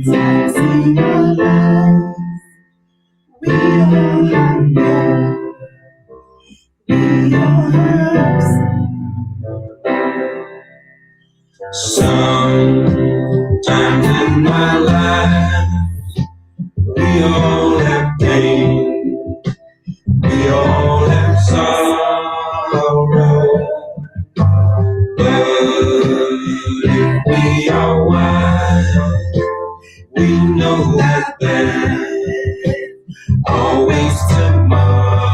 Times in our life, we all have love, we all have sometimes in my life, we all have pain, we all have sorrow. But if we are wise, we know that there's always tomorrow.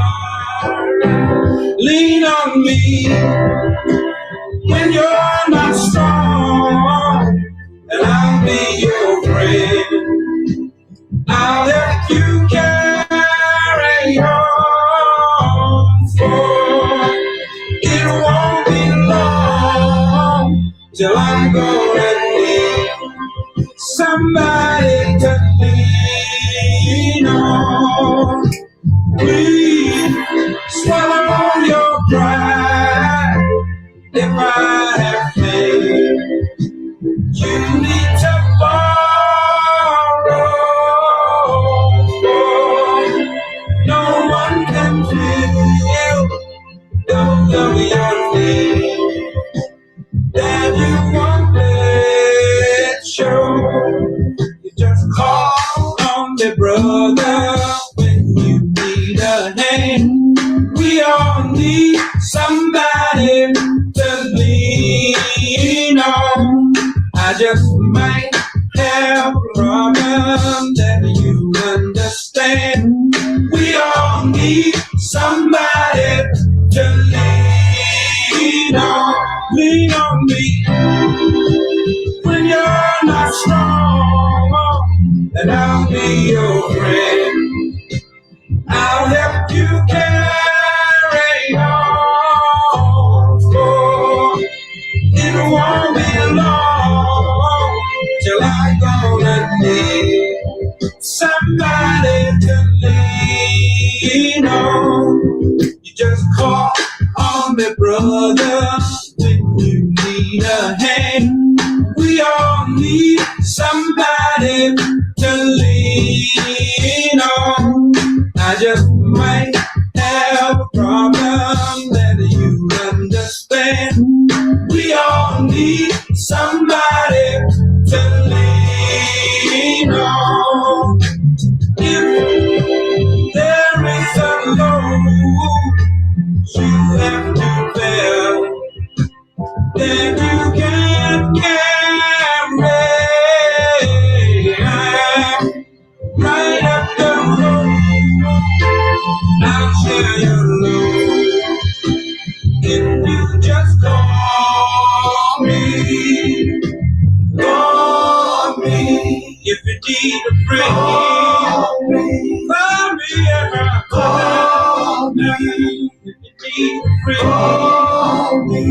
Lean on me when you're not strong, and I'll be your friend. I'll help you carry on, for it won't be long till I'm gonna need somebody to lean on. Please swallow your pride. If I have faith, you need to borrow. No one can feel those of your feet that you won't let show. You just call on me, brother, when you need a hand. We all need somebody to lean on. I just might have a problem that you understand. We all need somebody to lean on. Lean on me when you're not strong, and I'll be your friend. I'll help you carry on, for it won't be long till I'm gonna need somebody to lean on. You just call on me, brother, when you need a hand. We all need somebody to lean on. I just might have a problem that you understand. We all need somebody to lean on. If there is a load you have to bear, then you can carry. Right up the road, I'll share your load. If you just call me. If you need a friend, call me. Call me. If you need a friend, call me.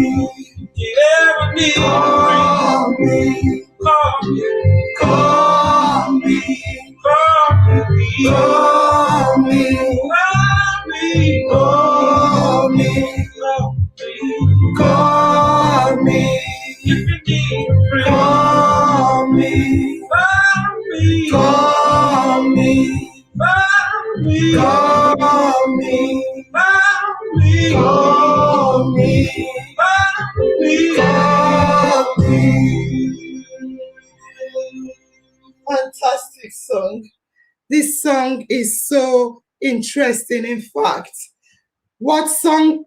If you ever need a friend, call me. Call me. Call me. Call me. Call me. Call me. If you need a friend, call me. Call me. Call me. Call me. Call me. Call me. Fantastic song. This song is so interesting. In fact, what song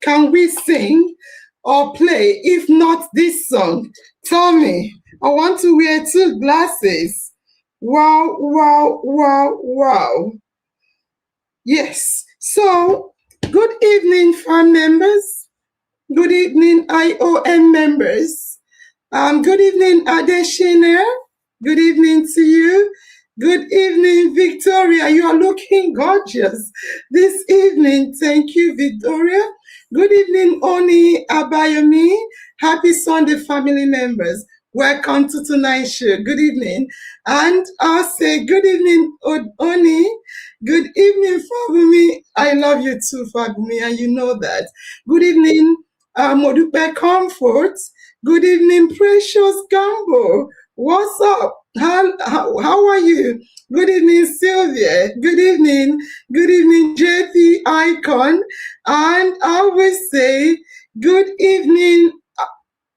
can we sing or play if not this song? Tell me. I want to wear 2 glasses. Wow, wow, wow, wow. Yes. So, good evening, fan members. Good evening, IOM members. Good evening, Adeshina. Good evening to you. Good evening, Victoria. You are looking gorgeous this evening. Thank you, Victoria. Good evening, Oni Abayomi. Happy Sunday, family members. Welcome to tonight's show. Good evening. And I'll say good evening, Oni. Good evening, Fabumi. I love you too, Fabumi, and you know that. Good evening, Modupe Comfort. Good evening, Precious Gambo. What's up? How are you? Good evening, Sylvia. Good evening. Good evening, JP Icon. And I will say good evening,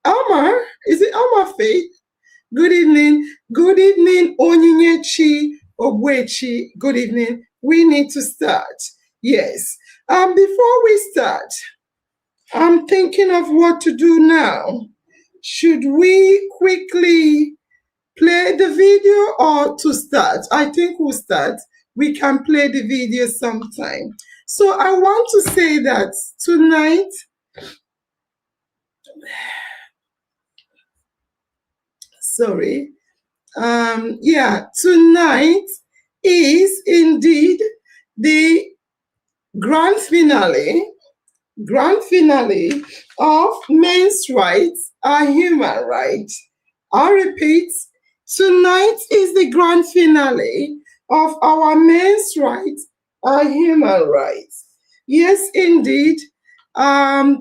Amar. Is it Amar Faith? Good evening. Good evening, Onyinyechi Obwechi. Good evening. We need to start. Yes. Before we start, I'm thinking of what to do now. Should we quickly play the video or to start? I think we'll start. We can play the video sometime. So I want to say that tonight, sorry, tonight is indeed the grand finale of Men's Rights are Human Rights. I repeat, tonight is the grand finale of our Men's Rights are Human Rights. Yes, indeed.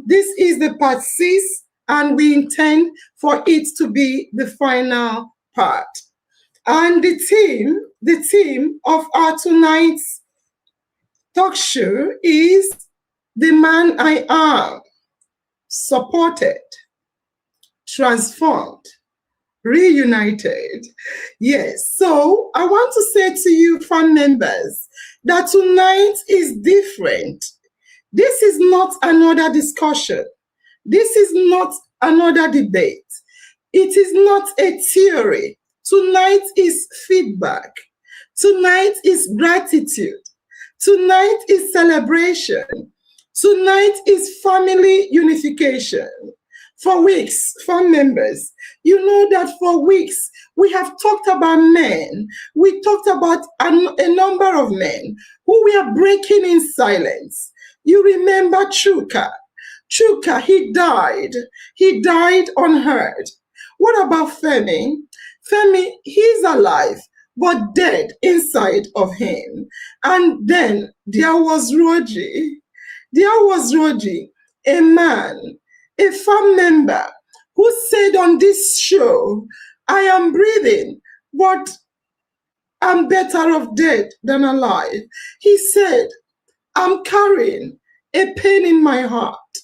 This is the part 6, and we intend for it to be the final part. And the theme of our tonight's talk show is the man I am, supported, transformed, reunited. Yes, so I want to say to you, fan members, that tonight is different. This is not another discussion. This is not another debate. It is not a theory. Tonight is feedback. Tonight is gratitude. Tonight is celebration. Tonight is family unification. For weeks, fam members, you know that for weeks we have talked about men. We talked about a number of men who were breaking in silence. You remember Chuka. Chuka, he died. He died unheard. What about Femi? Femi, he's alive, but dead inside of him. And then there was Roji. There was Roji, a man, a farm member who said on this show, I am breathing, but I'm better off dead than alive. He said, I'm carrying a pain in my heart.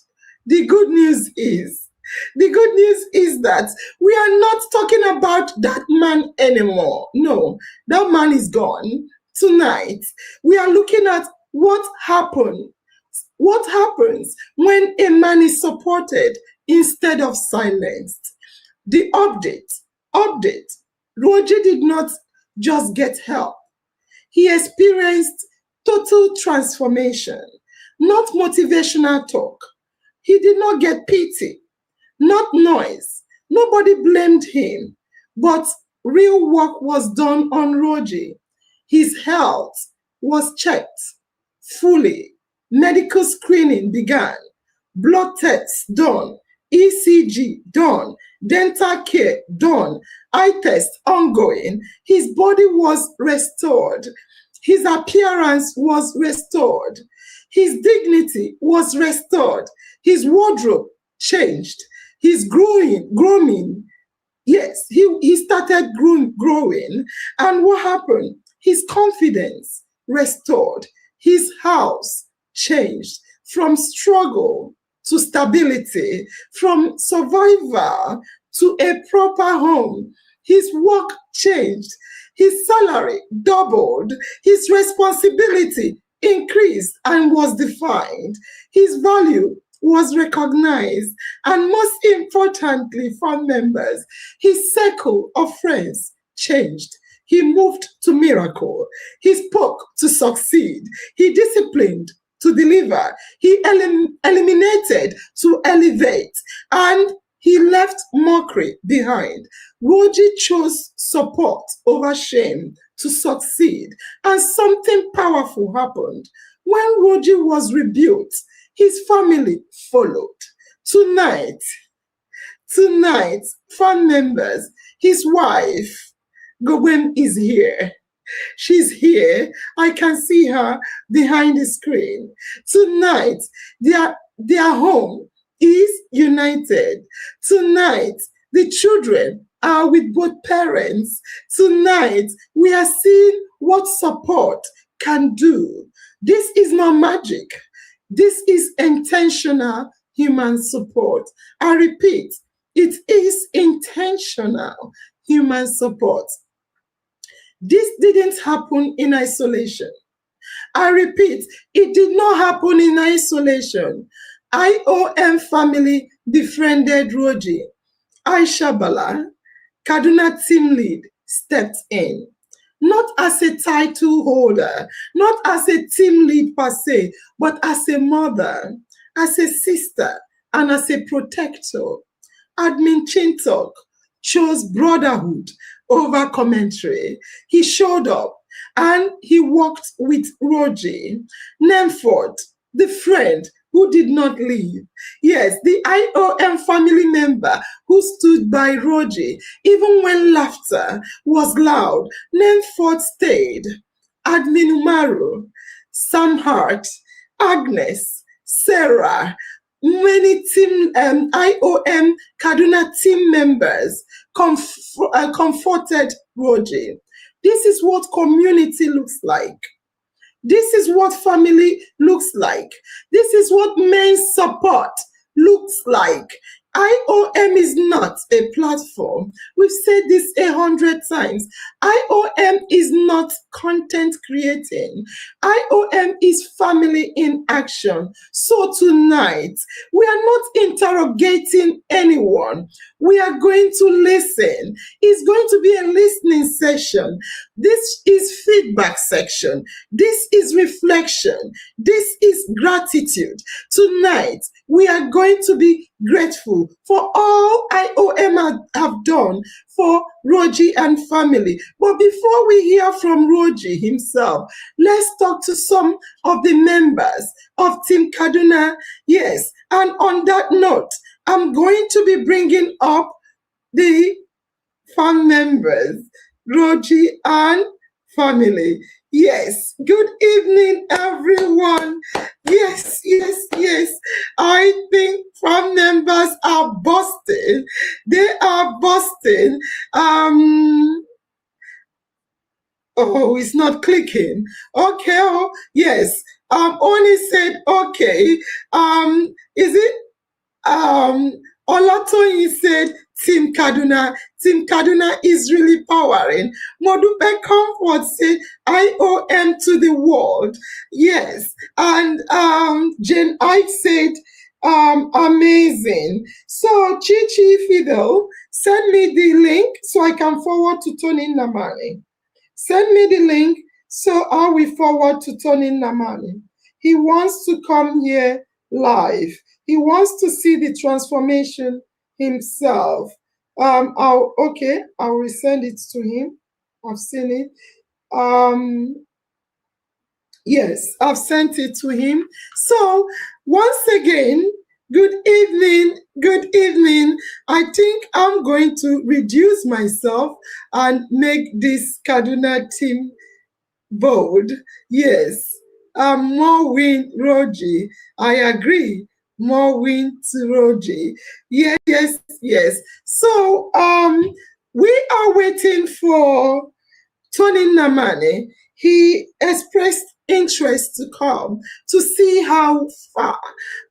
The good news is that we are not talking about that man anymore. No, that man is gone. Tonight, we are looking at what happened. What happens when a man is supported instead of silenced? The update. Roger did not just get help. He experienced total transformation, not motivational talk. He did not get pity, not noise. Nobody blamed him, but real work was done on Roger. His health was checked fully. Medical screening began. Blood tests done. ECG done. Dental care done. Eye test ongoing. His body was restored. His appearance was restored. His dignity was restored. His wardrobe changed. His grooming. Yes, he started growing. And what happened? His confidence restored. His house changed from struggle to stability, from survivor to a proper home. His work changed. His salary doubled. His responsibility increased and was defined. His value was recognized. And most importantly, fund members, his circle of friends changed. He moved to miracle. He spoke to succeed. He disciplined to deliver. He eliminated to elevate. And he left mockery behind. Roji chose support over shame to succeed. And something powerful happened. When Roji was rebuilt, his family followed. Tonight, fund members, his wife, Gwen, is here. She's here. I can see her behind the screen. Tonight, their home is united. Tonight, the children are with both parents. Tonight, we are seeing what support can do. This is not magic. This is intentional human support. I repeat, it is intentional human support. This didn't happen in isolation. I repeat, it did not happen in isolation. IOM family befriended Roji. Aisha Bala, Kaduna team lead, stepped in. Not as a title holder, not as a team lead per se, but as a mother, as a sister, and as a protector. Admin Chintok chose brotherhood over commentary. He showed up and he walked with Roji. Nemford, the friend who did not leave. Yes, the IOM family member who stood by Roji, even when laughter was loud. Nemford stayed. Admin Umaru, Sam Hart, Agnes, Sarah, many team IOM Kaduna team members comforted Roji. This is what community looks like. This is what family looks like. This is what men's support looks like. IOM is not a platform. We've said this 100 times. IOM is not content creating. IOM is family in action. So tonight, we are not interrogating anyone. We are going to listen. It's going to be a listening session. This is feedback section. This is reflection. This is gratitude. Tonight, we are going to be grateful for all IOM have done for Roji and family. But before we hear from Roji himself, let's talk to some of the members of Team Kaduna. Yes, and on that note, I'm going to be bringing up the fan members, Roji and family. Yes, good evening, everyone. Yes, yes, yes. I think fan members are busting. They are busting. Oh, it's not clicking. Okay, oh, yes. Oni said, okay. Is it, Olatoyin said, Team Kaduna is really powering. Modupe Comfort said, IOM to the world. Yes. And Jen Ike said, amazing. So Chichi Fidel, send me the link so I can forward to Tony Namani. Send me the link so I will forward to Tony Namani. He wants to come here live. He wants to see the transformation himself. I will send it to him. I've seen it. Yes, I've sent it to him. So once again, good evening, good evening. I think I'm going to reduce myself and make this Kaduna team bold. Yes, more win, Roji. I agree. More win to Roji. Yes, yes, yes. So we are waiting for Tony Namani. He expressed interest to come to see how far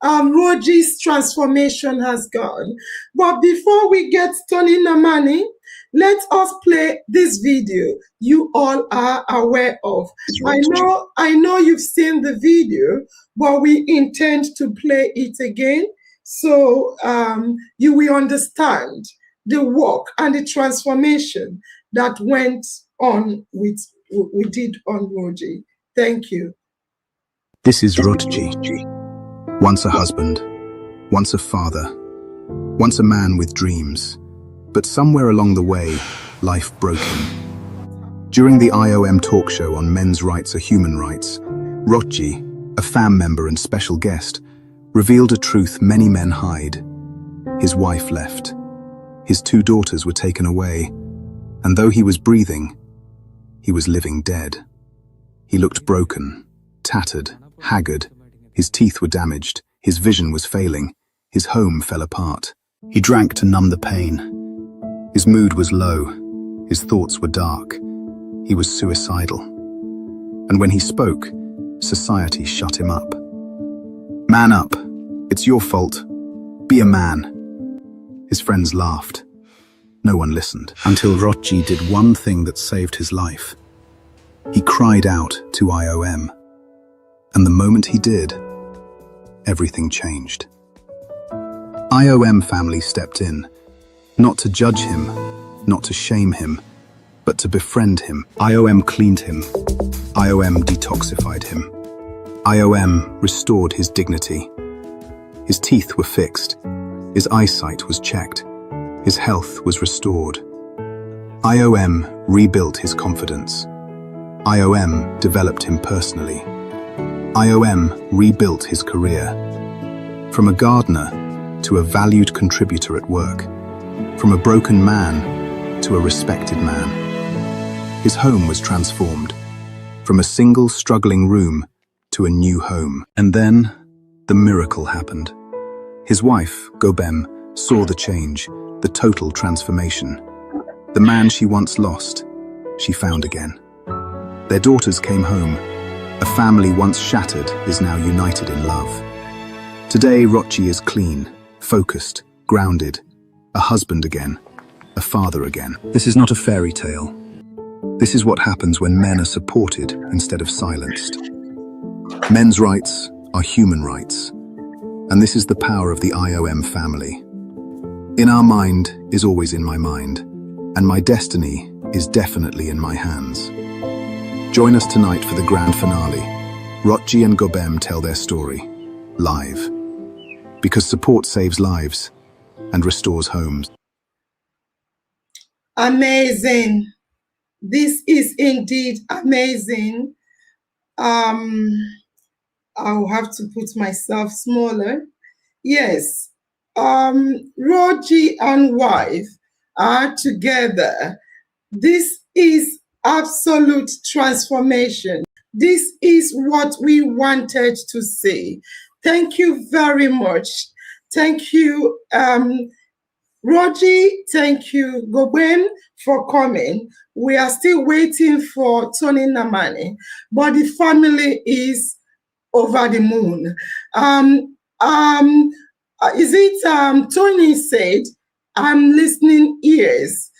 Roji's transformation has gone. But before we get Tony Namani, let us play this video you all are aware of. I know you've seen the video, but we intend to play it again so you will understand the work and the transformation that went on with we did on Roji. Thank you. This is Roji. Once a husband, once a father, once a man with dreams. But somewhere along the way, life broke him. During the IOM talk show on men's rights are human rights, Roji, a FAM member and special guest, revealed a truth many men hide. His wife left. His 2 daughters were taken away. And though he was breathing, he was living dead. He looked broken, tattered, haggard. His teeth were damaged. His vision was failing. His home fell apart. He drank to numb the pain. His mood was low, his thoughts were dark, he was suicidal. And when he spoke, society shut him up. Man up, it's your fault. Be a man. His friends laughed. No one listened, until Rotji did one thing that saved his life. He cried out to IOM. And the moment he did, everything changed. IOM family stepped in, not to judge him, not to shame him, but to befriend him. IOM cleaned him. IOM detoxified him. IOM restored his dignity. His teeth were fixed. His eyesight was checked. His health was restored. IOM rebuilt his confidence. IOM developed him personally. IOM rebuilt his career. From a gardener to a valued contributor at work. From a broken man to a respected man. His home was transformed. From a single struggling room to a new home. And then, the miracle happened. His wife, Gobem, saw the change, the total transformation. The man she once lost, she found again. Their daughters came home. A family once shattered is now united in love. Today, Rotji is clean, focused, grounded, a husband again, a father again. This is not a fairy tale. This is what happens when men are supported instead of silenced. Men's rights are human rights. And this is the power of the IOM family. In our mind is always in my mind, and my destiny is definitely in my hands. Join us tonight for the grand finale. Rotji and Gobem tell their story, live. Because support saves lives and restores homes. Amazing. This is indeed amazing. I'll have to put myself smaller. Yes. Roji and wife are together. This is absolute transformation. This is what we wanted to see. Thank you very much. Thank you, Roji. Thank you, Gobem, for coming. We are still waiting for Tony Namani, but the family is over the moon. Is it Tony said, I'm listening ears.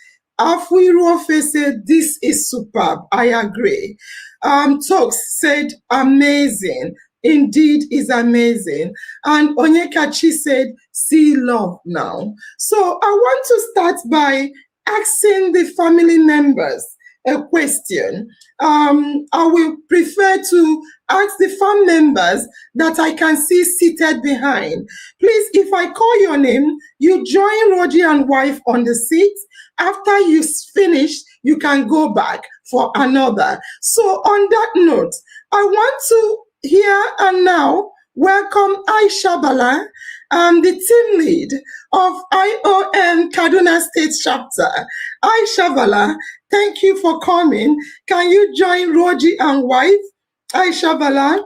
Afuirofe said, this is superb. I agree. Tox said, amazing. Indeed is amazing. And Onyekachi said, see love now. So I want to start by asking the family members a question. I will prefer to ask the family members that I can see seated behind. Please, if I call your name, you join Roji and wife on the seat. After you finish, you can go back for another. So on that note, I want to hear and now welcome Aisha Bala, the team lead of IOM Kaduna State Chapter. Aisha Bala, thank you for coming. Can you join Roji and wife? Aisha Bala,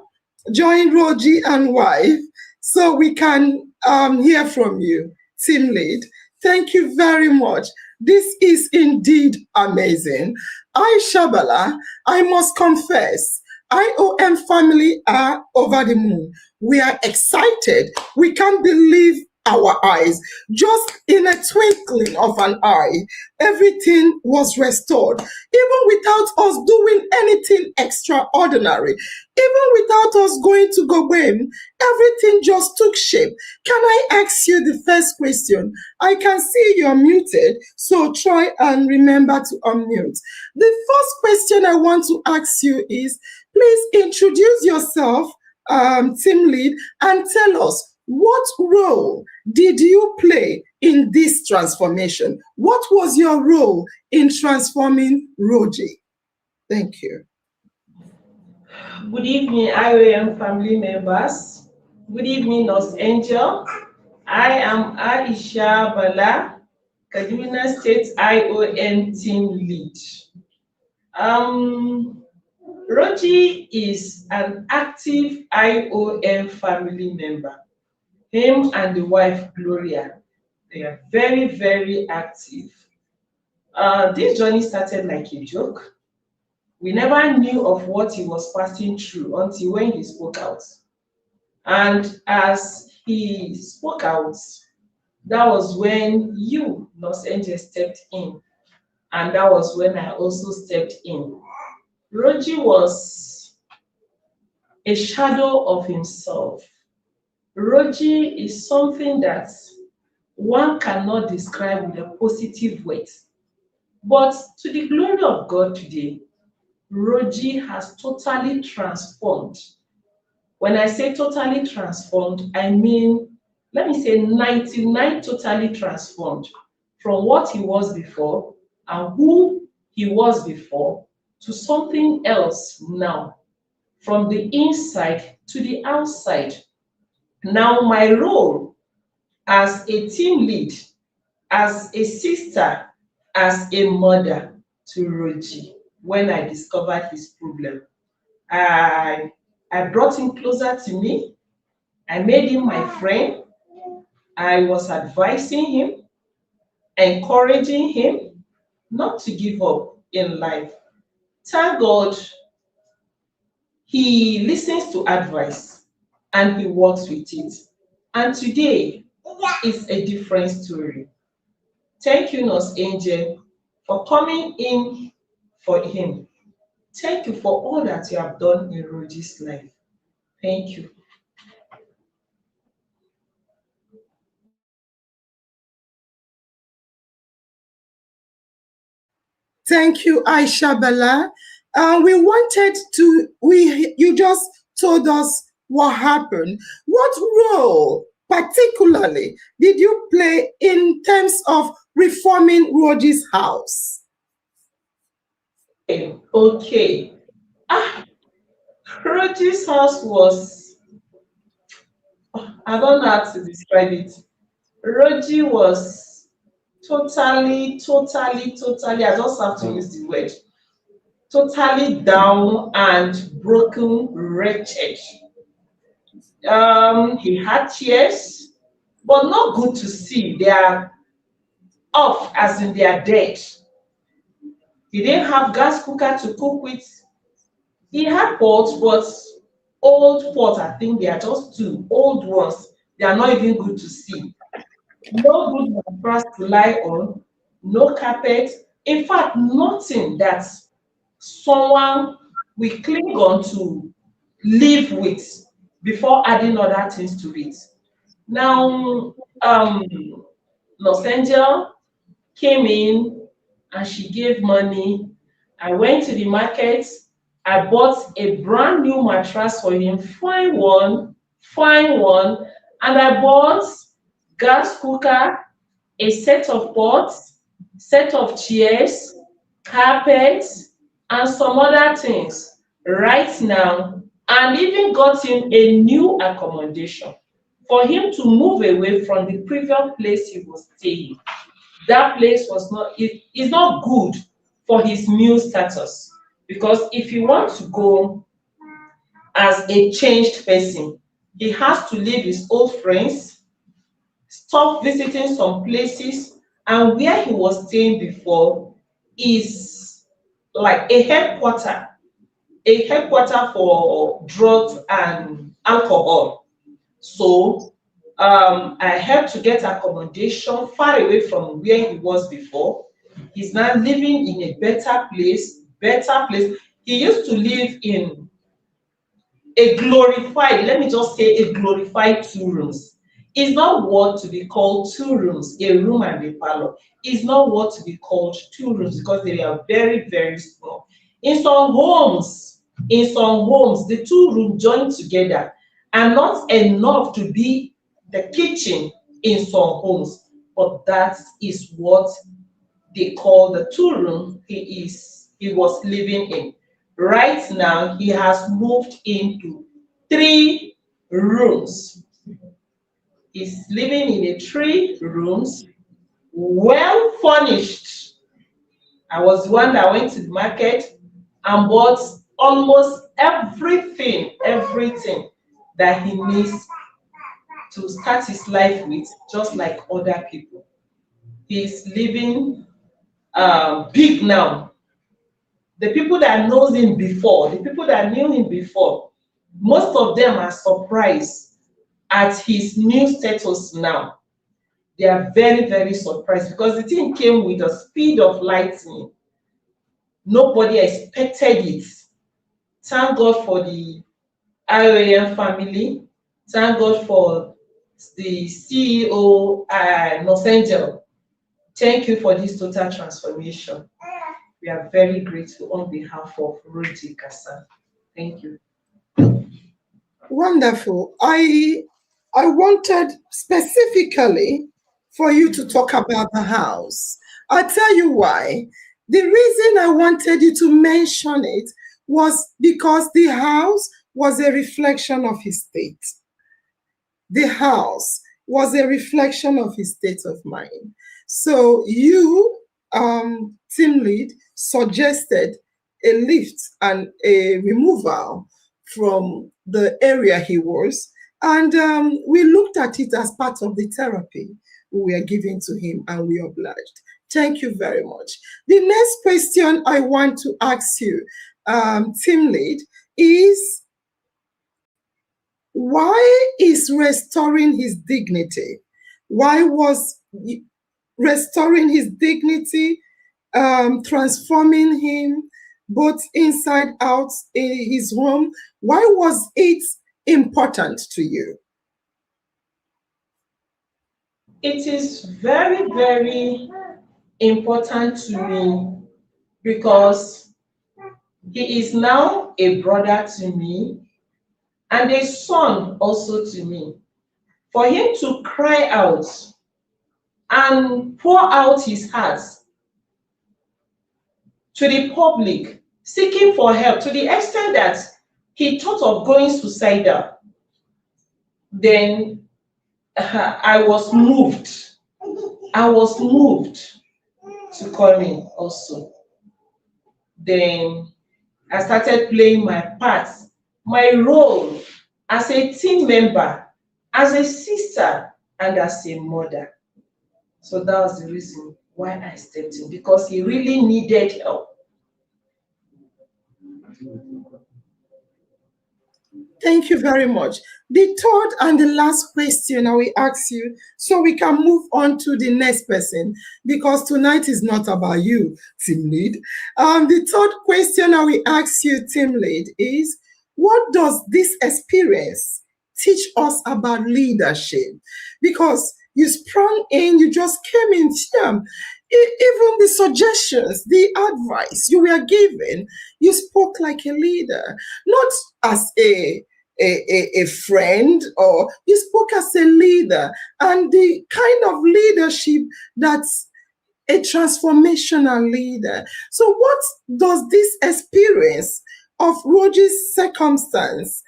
join Roji and wife so we can hear from you, team lead. Thank you very much. This is indeed amazing. Aisha Bala, I must confess, IOM family are over the moon. We are excited. We can't believe our eyes. Just in a twinkling of an eye, everything was restored. Even without us doing anything extraordinary, even without us going to Gobem, everything just took shape. Can I ask you the first question? I can see you're muted, so try and remember to unmute. The first question I want to ask you is, please introduce yourself, team lead, and tell us, what role did you play in this transformation? What was your role in transforming Roji? Thank you. Good evening, IOM family members. Good evening, Los Angeles. I am Aisha Bala, Kaduna State IOM team lead. Roji is an active IOM family member. Him and the wife, Gloria, they are very, very active. This journey started like a joke. We never knew of what he was passing through until when he spoke out. And as he spoke out, that was when you, Los Angeles, stepped in. And that was when I also stepped in. Roji was a shadow of himself. Roji is something that one cannot describe with a positive word. But to the glory of God today, Roji has totally transformed. When I say totally transformed, I mean, let me say 99 totally transformed from what he was before and who he was before to something else now, from the inside to the outside. Now, my role as a team lead, as a sister, as a mother to Roji, when I discovered his problem, I, I brought him closer to me. I made him my friend. I was advising him, encouraging him not to give up in life. Thank God he listens to advice and he works with it. And today is a different story. Thank you, Nurse Angel, for coming in for him. Thank you for all that you have done in Roji's life. Thank you. Thank you, Aisha Bella. You just told us what happened. What role, particularly, did you play in terms of reforming Roji's house? Okay. Ah, Roji's house was, I don't know how to describe it. Roji was totally, I just have to use the word, totally down and broken, wretched. He had tears, but not good to see. They are off, as in they are dead. He didn't have gas cooker to cook with. He had pots, but old pots. I think they are just two old ones. They are not even good to see. No good mattress to lie on, no carpet. In fact, nothing that someone will cling on to live with before adding other things to it. Now, Los Angeles came in and she gave money. I went to the market. I bought a brand new mattress for him, fine one. And I bought gas cooker, a set of pots, set of chairs, carpets, and some other things right now, and even got him a new accommodation for him to move away from the previous place he was staying. That place was not, it is not good for his meal status, because if you want to go as a changed person, he has to leave his old friends, stop visiting some places, and where he was staying before is like a headquarter for drugs and alcohol. So I helped to get accommodation far away from where he was before. He's now living in a better place, better place. He used to live in a glorified, let me just say, a glorified two rooms. It's not what to be called two rooms, a room and a parlor. It's not what to be called two rooms because they are very, very small. In some homes, the two rooms joined together are not enough to be the kitchen in some homes, but that is what they call the two room he was living in. Right now, he has moved into three rooms. He's living in a three rooms, well furnished. I was the one that went to the market and bought almost everything that he needs to start his life with, just like other people. He's living big now. The people that knows him before, the people that knew him before, most of them are surprised at his new status now. They are very, very surprised because the thing came with the speed of lightning. Nobody expected it. Thank God for the IOM family. Thank God for the CEO, Angel. Thank you for this total transformation. We are very grateful on behalf of Rudy Kasa. Thank you. Wonderful. I wanted specifically for you to talk about the house. I'll tell you why. The reason I wanted you to mention it was because the house was a reflection of his state. The house was a reflection of his state of mind. So you, team lead, suggested a lift and a removal from the area he was. And we looked at it as part of the therapy we were giving to him, and we obliged. Thank you very much. The next question I want to ask you, team lead, is why is restoring his dignity? Why was restoring his dignity, transforming him both inside out in his home, why was it important to you? It is very, very important to me because he is now a brother to me and a son also to me. For him to cry out and pour out his heart to the public, seeking for help to the extent that he thought of going suicidal, then I was moved. I was moved to call him also. Then I started playing my part, my role as a team member, as a sister, and as a mother. So that was the reason why I stepped in, because he really needed help. Thank you very much. The third and the last question I will ask you, so we can move on to the next person, because tonight is not about you, team lead. The third question I will ask you, team lead, is what does this experience teach us about leadership? Because you sprung in, you just came in here. Even the suggestions, the advice you were given, you spoke like a leader, not as a friend, or you spoke as a leader, and the kind of leadership that's a transformational leader. So what does this experience of Roger's circumstance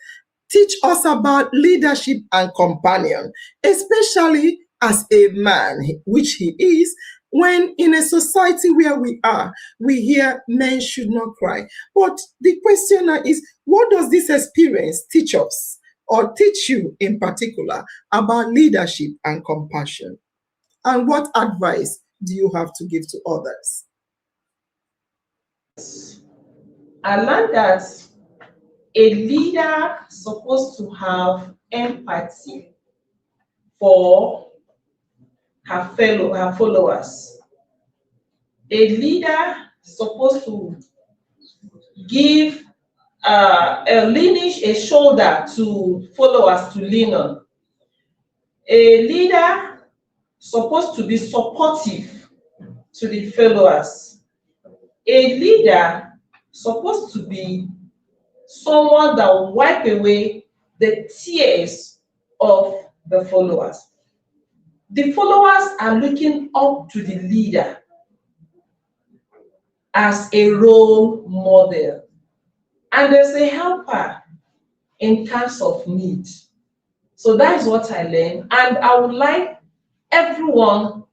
teach us about leadership and companion, especially as a man, which he is, when in a society where we are, we hear men should not cry. But the question now is, what does this experience teach us, or teach you in particular, about leadership and compassion? And what advice do you have to give to others? I learned that a leader is supposed to have empathy for her followers. A leader is supposed to give a shoulder to followers to lean on. A leader is supposed to be supportive to the followers. A leader is supposed to be someone that will wipe away the tears of the followers. The followers are looking up to the leader as a role model, and there's a helper in times of need. So that is what I learned, and I would like everyone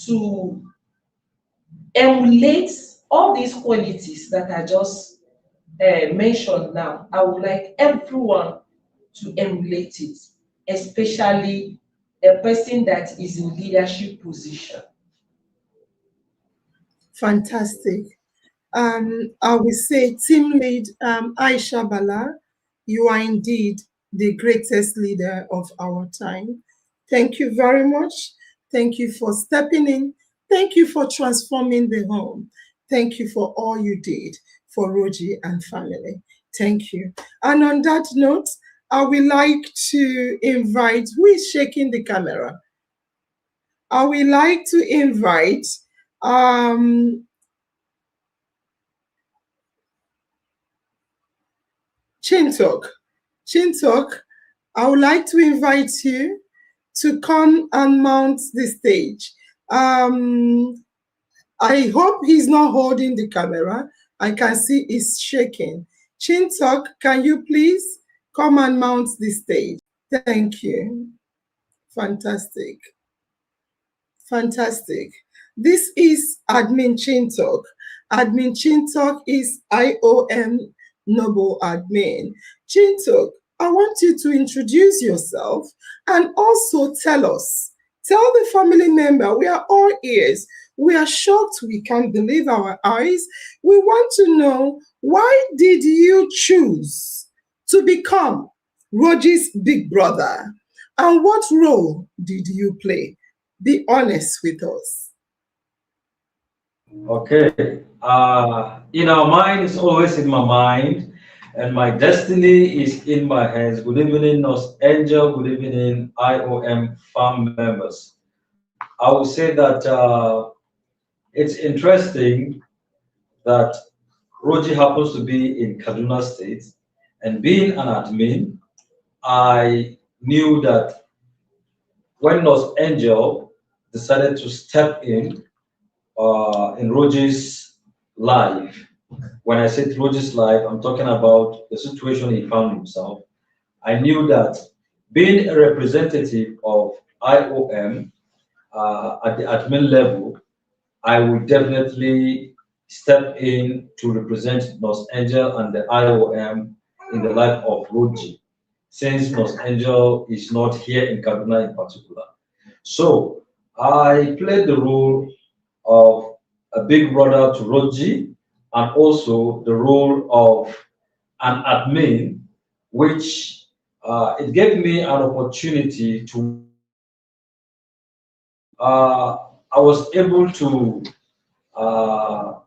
to emulate all these qualities that I just mentioned now. I would like everyone to emulate it, especially a person that is in leadership position. Fantastic. I will say, team lead Aisha Bala, you are indeed the greatest leader of our time. Thank you very much. Thank you for stepping in. Thank you for transforming the home. Thank you for all you did for Roji and family. Thank you. And on that note, I would like to invite, who is shaking the camera? I would like to invite um, Chintok. Chintok, I would like to invite you to come and mount the stage. I hope he's not holding the camera. I can see he's shaking. Chintok, can you please come and mount the stage? Thank you. Fantastic. Fantastic. This is Admin Chin Talk. Admin Chin Talk is IOM Noble Admin. Chin Talk, I want you to introduce yourself and also tell the family member, we are all ears. We are shocked, we can't believe our eyes. We want to know, why did you choose to become Roji's big brother? And what role did you play? Be honest with us. Okay. In our mind, it's always in my mind, and my destiny is in my hands. Good evening, Nurse Angel. Good evening, IOM farm members. I will say that it's interesting that Roji happens to be in Kaduna State, and being an admin, I knew that when Nurse Angel decided to step in Roji's life. When I said Roji's life, I'm talking about the situation he found himself. I knew that being a representative of IOM at the admin level, I would definitely step in to represent Nurse Angel and the IOM in the life of Roji, since Nurse Angel is not here in Kaduna in particular. So I played the role of a big brother to Roji, and also the role of an admin, which it gave me an opportunity to. I was able to uh,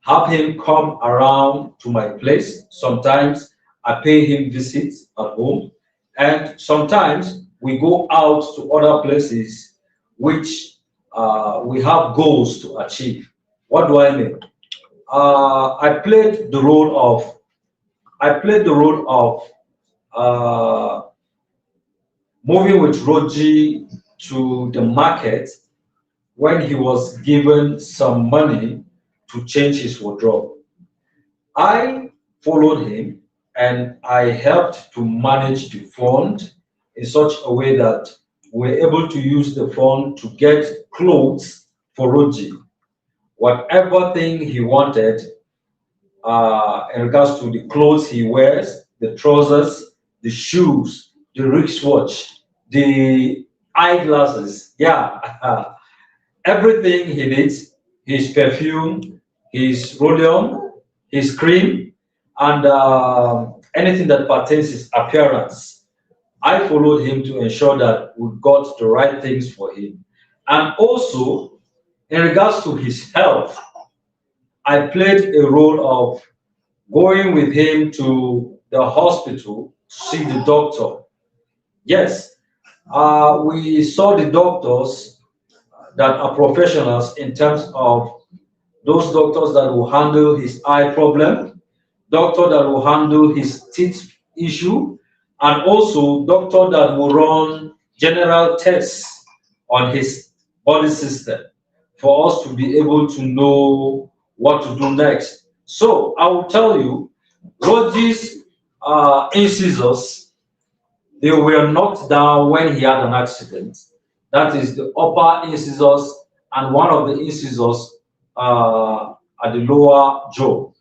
have him come around to my place. Sometimes I pay him visits at home, and sometimes we go out to other places which we have goals to achieve. What do I mean? I played the role of uh, moving with Roji to the market when he was given some money to change his wardrobe. I followed him and I helped to manage the fund in such a way that we're able to use the fund to get clothes for Roji. Whatever thing he wanted, in regards to the clothes he wears, the trousers, the shoes, the wristwatch, the eyeglasses. Yeah, everything he needs, his perfume, his roll his cream, and anything that pertains his appearance. I followed him to ensure that we got the right things for him. And also, in regards to his health, I played a role of going with him to the hospital to see the doctor. Yes, we saw the doctors that are professionals in terms of those doctors that will handle his eye problem, doctor that will handle his teeth issue, and also doctor that will run general tests on his body system for us to be able to know what to do next. So I will tell you, Roji's incisors, they were knocked down when he had an accident. That is the upper incisors and one of the incisors at the lower jaw.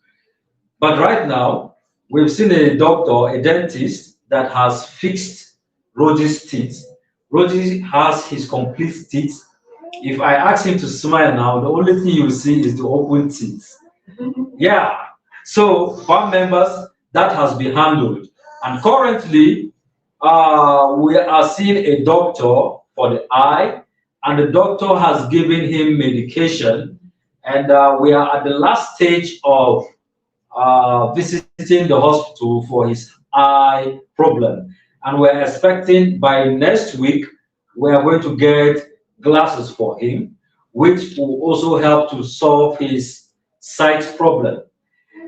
But right now, we've seen a doctor, a dentist, that has fixed Roji's teeth. Roji has his complete teeth If I ask him to smile now, the only thing you will see is the open teeth. Yeah. So, farm members, that has been handled. And currently, we are seeing a doctor for the eye, and the doctor has given him medication. And we are at the last stage of visiting the hospital for his eye problem. And we're expecting by next week, we are going to get glasses for him, which will also help to solve his sight problem.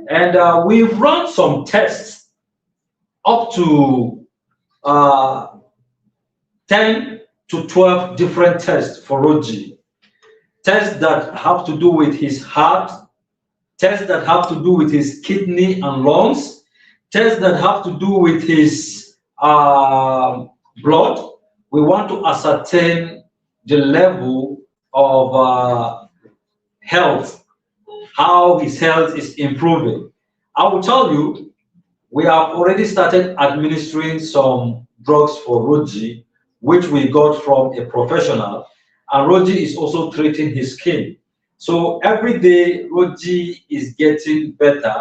And we've run some tests up to uh, 10 to 12 different tests for Roji. Tests that have to do with his heart, tests that have to do with his kidney and lungs, tests that have to do with his blood. We want to ascertain the level of health, how his health is improving. I will tell you, we have already started administering some drugs for Roji, which we got from a professional. And Roji is also treating his skin. So every day, Roji is getting better,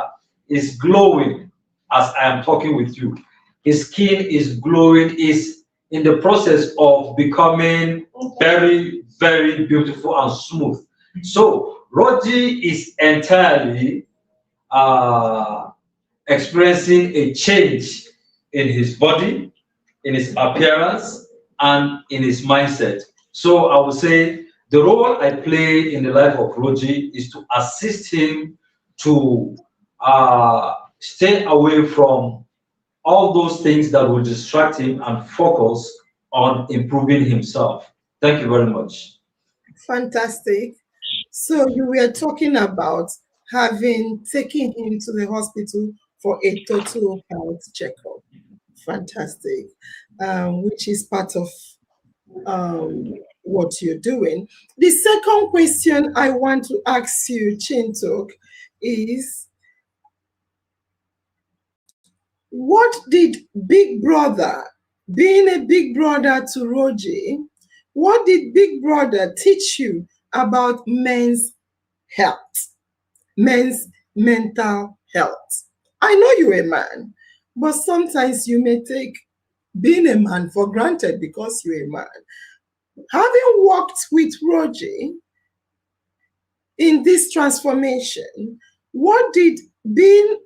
is glowing as I am talking with you. His skin is glowing, is in the process of becoming very, very beautiful and smooth. So Roji is entirely experiencing a change in his body, in his appearance, and in his mindset. So I would say the role I play in the life of Roji is to assist him to stay away from all those things that will distract him and focus on improving himself. Thank you very much. Fantastic. So you were talking about having taken him to the hospital for a total health checkup. Fantastic. Which is part of what you're doing. The second question I want to ask you, Chintok, is what did Big Brother, being a big brother to Roji, what did Big Brother teach you about men's health, men's mental health? I know you're a man, but sometimes you may take being a man for granted because you're a man. Having worked with Roji in this transformation, what did being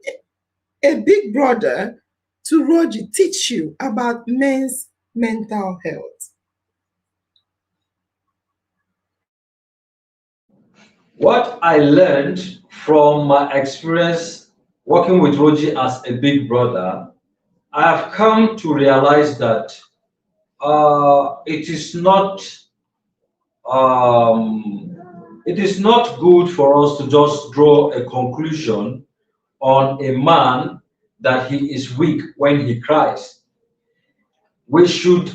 a big brother to Roji teach you about men's mental health? What I learned from my experience working with Roji as a big brother, I have come to realize that um, it is not good for us to just draw a conclusion on a man that he is weak when he cries. We should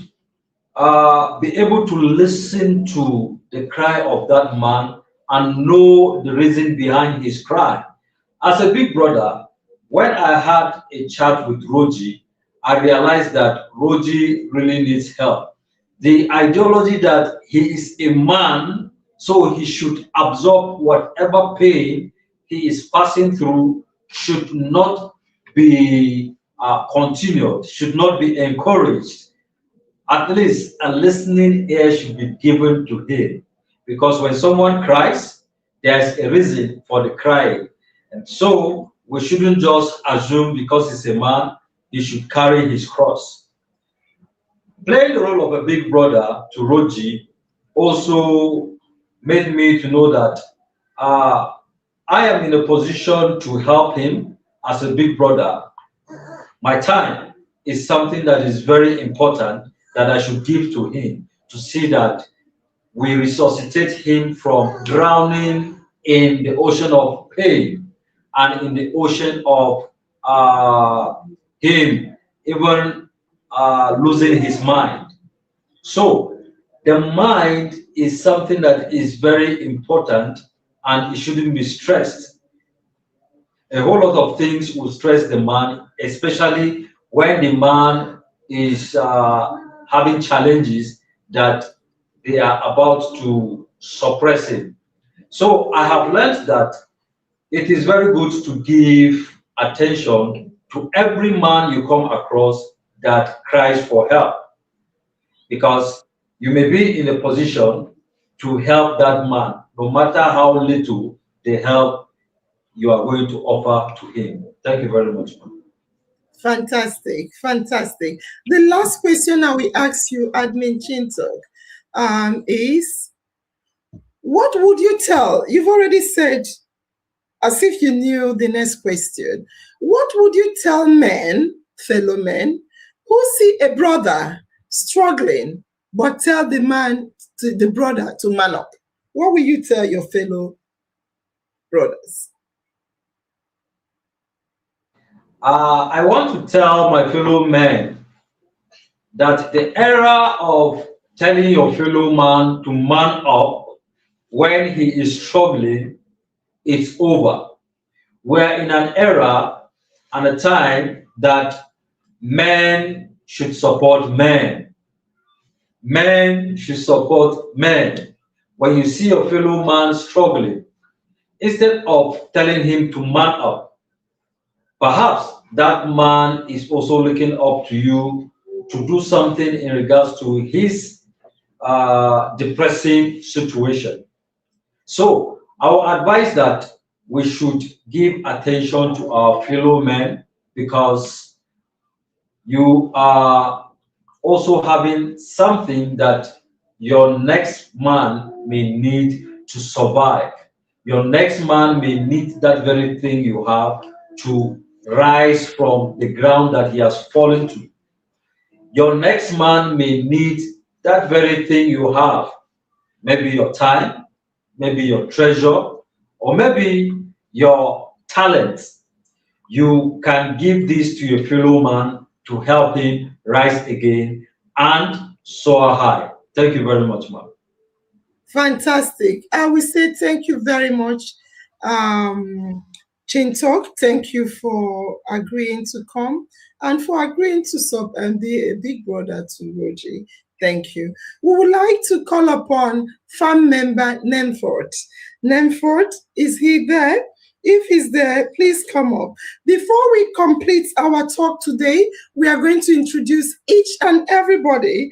be able to listen to the cry of that man and know the reason behind his cry. As a big brother, when I had a chat with Roji, I realized that Roji really needs help. The ideology that he is a man, so he should absorb whatever pain he is passing through, should not be continued, should not be encouraged. At least a listening ear should be given to him. Because when someone cries, there's a reason for the crying. And so we shouldn't just assume because he's a man, he should carry his cross. Playing the role of a big brother to Roji also made me to know that I am in a position to help him as a big brother. My time is something that is very important that I should give to him to see that we resuscitate him from drowning in the ocean of pain and in the ocean of him even losing his mind. So the mind is something that is very important and it shouldn't be stressed. A whole lot of things will stress the man, especially when the man is having challenges that they are about to suppress him. So I have learned that it is very good to give attention to every man you come across that cries for help, because you may be in a position to help that man, no matter how little the help you are going to offer to him. Thank you very much, man. Fantastic, fantastic. The last question I will ask you, Admin Chintok, is what would you tell? You've already said, as if you knew the next question. What would you tell men, fellow men, who see a brother struggling, but tell the brother to man up? What will you tell your fellow brothers? I want to tell my fellow men that the era of telling your fellow man to man up when he is struggling is over. We're in an era and a time that men should support men. Men should support men. When you see your fellow man struggling, instead of telling him to man up, perhaps that man is also looking up to you to do something in regards to his depressing situation. So I would advise that we should give attention to our fellow men, because you are also having something that your next man may need to survive. Your next man may need that very thing you have to rise from the ground that he has fallen to. Your next man may need that very thing you have, maybe your time, maybe your treasure, or maybe your talents. You can give this to your fellow man to help him rise again and soar high. Thank you very much, ma'am. Fantastic. I will say thank you very much, Chintok. Thank you for agreeing to come and for agreeing to sub and be a big brother to Roji. Thank you. We would like to call upon farm member Nemford. Nemford, is he there? If he's there, please come up. Before we complete our talk today, we are going to introduce each and everybody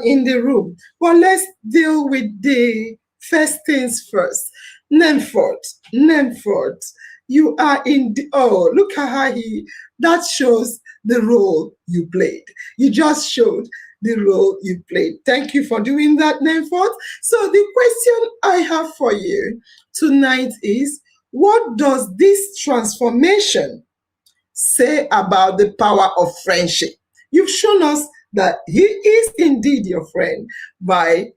in the room. But let's deal with the first things first. Nemford, you are in the, oh, look at how that shows the role you played. You just showed the role you played. Thank you for doing that, Nemford. So the question I have for you tonight is, what does this transformation say about the power of friendship? You've shown us that he is indeed your friend by,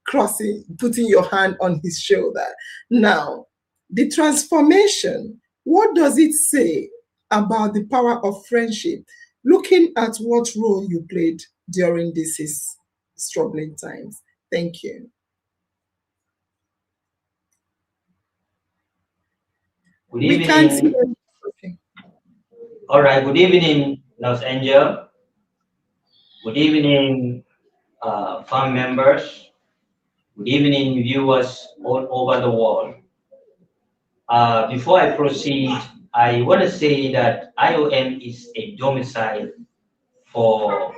putting your hand on his shoulder. Now, the transformation, what does it say about the power of friendship, looking at what role you played during these struggling times? Thank you. Good evening. Okay. All right. Good evening, Los Angeles. Good evening, farm members. Good evening, viewers all over the world. Before I proceed, I want to say that IOM is a domicile for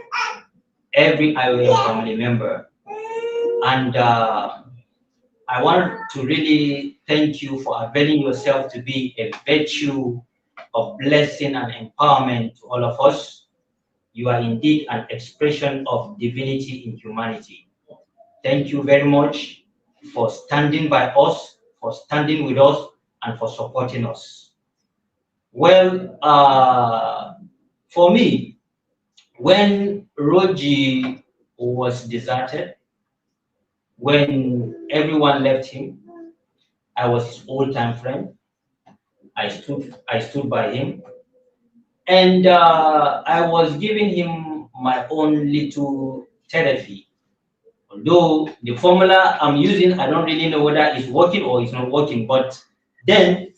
every IOM family member. And I want to really thank you for availing yourself to be a virtue of blessing and empowerment to all of us. You are indeed an expression of divinity in humanity. Thank you very much for standing by us, for standing with us, and for supporting us. Well, for me, when Roji was deserted, when everyone left him, I was his old-time friend. I stood by him, and I was giving him my own little therapy. Although the formula I'm using, I don't really know whether it's working or it's not working, but then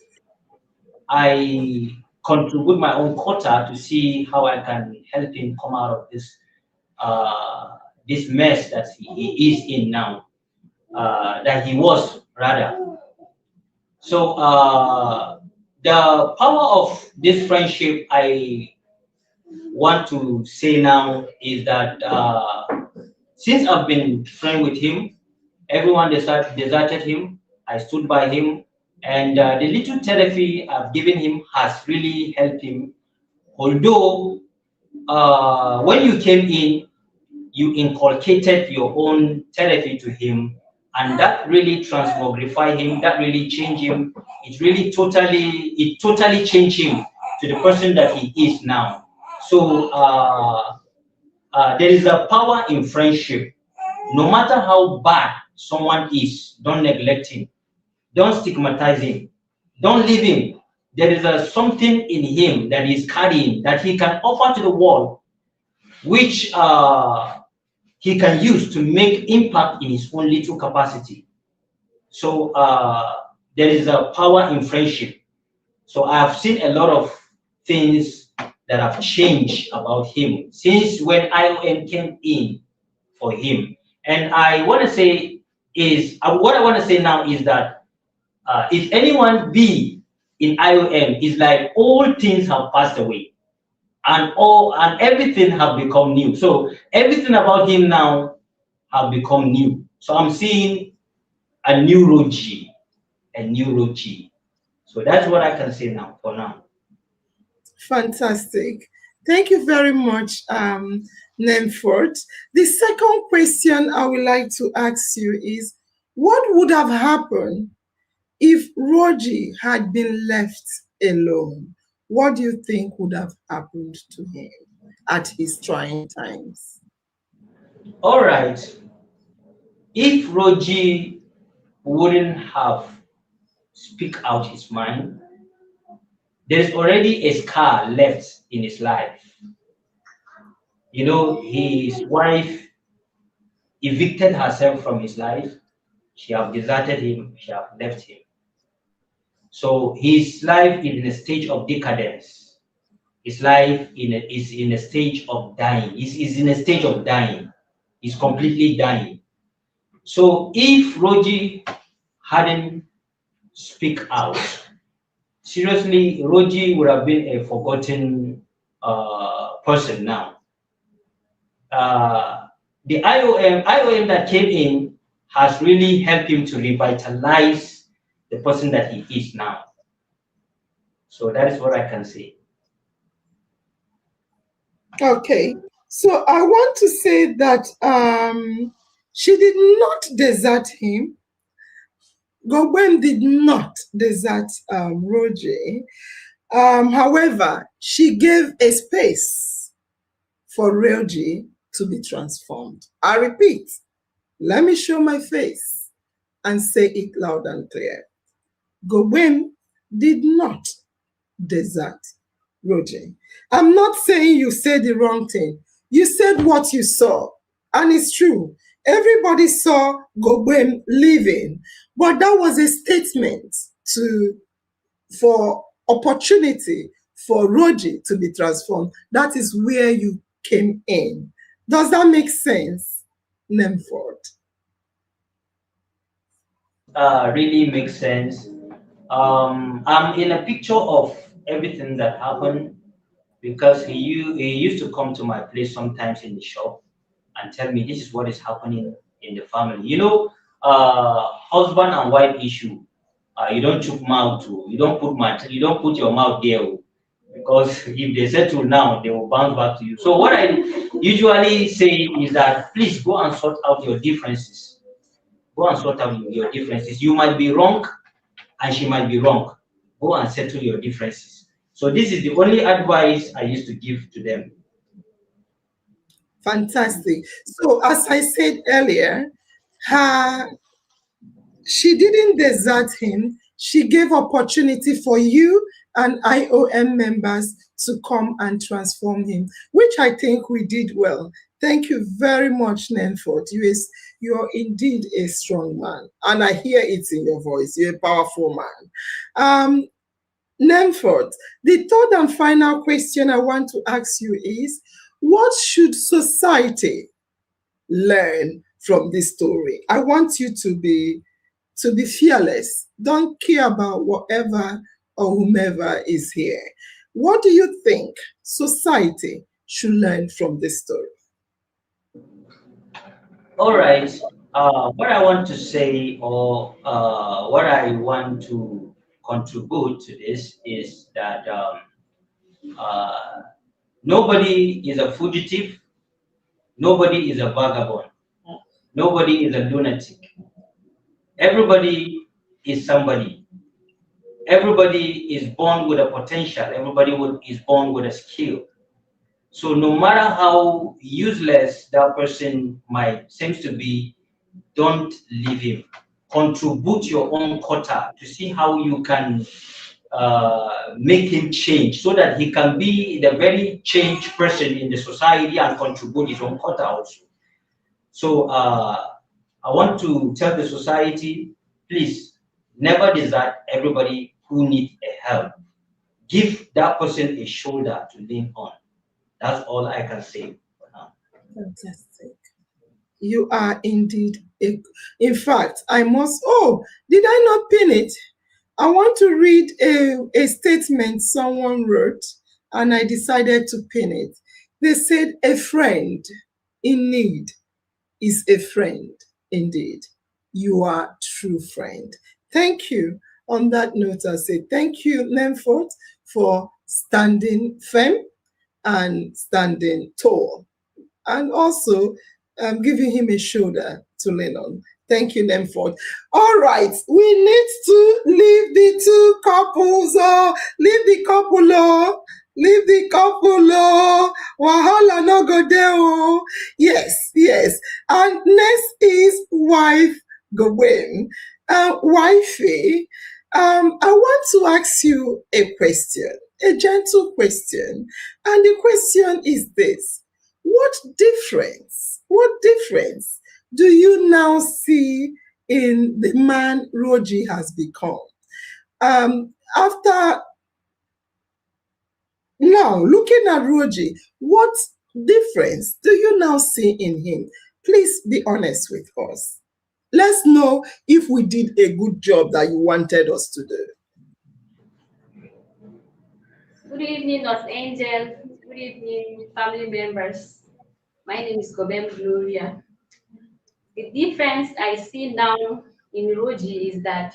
I contribute my own quota to see how I can help him come out of this this mess that he is in now. that he was rather. So the power of this friendship, I want to say now is that since I've been friend with him, everyone deserted him. I stood by him, and the little therapy I've given him has really helped him. Although when you came in, you inculcated your own therapy to him, and that really transmogrified him. That really changed him. It totally changed him to the person that he is now. So there is a power in friendship. No matter how bad someone is, don't neglect him. Don't stigmatize him. Don't leave him. There is something in him that is carrying that he can offer to the world, which he can use to make impact in his own little capacity. So there is a power in friendship. So I have seen a lot of things that have changed about him since when IOM came in for him. And I want to say is what I want to say now is that if anyone be in IOM, is like all things have passed away and everything have become new. So everything about him now have become new. So I'm seeing a new Roji, a new Roji. So that's what I can say now for now. Fantastic. Thank you very much, Nemfort. The second question I would like to ask you is, what would have happened if Roji had been left alone? What do you think would have happened to him at his trying times? All right. If Roji wouldn't have speak out his mind, there's already a scar left in his life. You know, his wife evicted herself from his life. She have deserted him. She have left him. So his life is in a stage of decadence. His life is in a stage of dying. Is in a stage of dying. He's completely dying. So if Roji hadn't speak out, seriously, Roji would have been a forgotten person now. The IOM that came in has really helped him to revitalize the person that he is now. So that is what I can say. Okay. So I want to say that she did not desert him. Gogwen did not desert Roger. However, she gave a space for Roger to be transformed. I repeat, let me show my face and say it loud and clear. Gogwen did not desert Roger. I'm not saying you said the wrong thing. You said what you saw, and it's true. Everybody saw Gogwen leaving, but that was a statement for opportunity for Roger to be transformed. That is where you came in. Does that make sense, Nemford? Really makes sense. I'm in a picture of everything that happened because he used to come to my place sometimes in the shop and tell me this is what is happening in the family. You know, husband and wife issue. You don't chook mouth to. You don't put your mouth there, because if they settle now, they will bounce back to you. So what I usually say is that please go and sort out your differences. Go and sort out your differences. You might be wrong, and she might be wrong. Go and settle your differences. So this is the only advice I used to give to them. Fantastic. So, as I said earlier, she didn't desert him. She gave opportunity for you and IOM members to come and transform him, which I think we did well. Thank you very much, Nenford. You're indeed a strong man, and I hear it in your voice. You're a powerful man. Nemford, the third and final question I want to ask you is, what should society learn from this story? I want you to be fearless. Don't care about whatever or whomever is here. What do you think society should learn from this story? All right. What I want to say, or what I want to contribute to this, is that uh, nobody is a fugitive, nobody is a vagabond, nobody is a lunatic. Everybody is somebody. Everybody is born with a potential. Is born with a skill. So no matter how useless that person might seems to be, don't leave him. Contribute your own quota to see how you can make him change so that he can be the very changed person in the society and contribute his own quota also. So I want to tell the society, please never desert everybody who needs a help. Give that person a shoulder to lean on. That's all I can say for now. Fantastic. You are indeed in fact, I must, oh, did I not pin it? I want to read a statement someone wrote and I decided to pin it. They said, a friend in need is a friend indeed. You are true friend. Thank you. On that note, I say thank you, Nemfort, for standing firm and standing tall, and also giving him a shoulder to lean on. Thank you, Nemford. All right, we need to leave the two couples. Oh, leave the couple. Oh, leave the couple. Oh, wahala no go there. Oh, yes, yes. And next is wife Gawain. Wifey, I want to ask you a question, a gentle question, and the question is this: what difference do you now see in the man Roji has become? After now, looking at Roji, what difference do you now see in him? Please be honest with us. Let's know if we did a good job that you wanted us to do. Good evening, Los Angeles. Good evening, family members. My name is Gobem Gloria. The difference I see now in Roji is that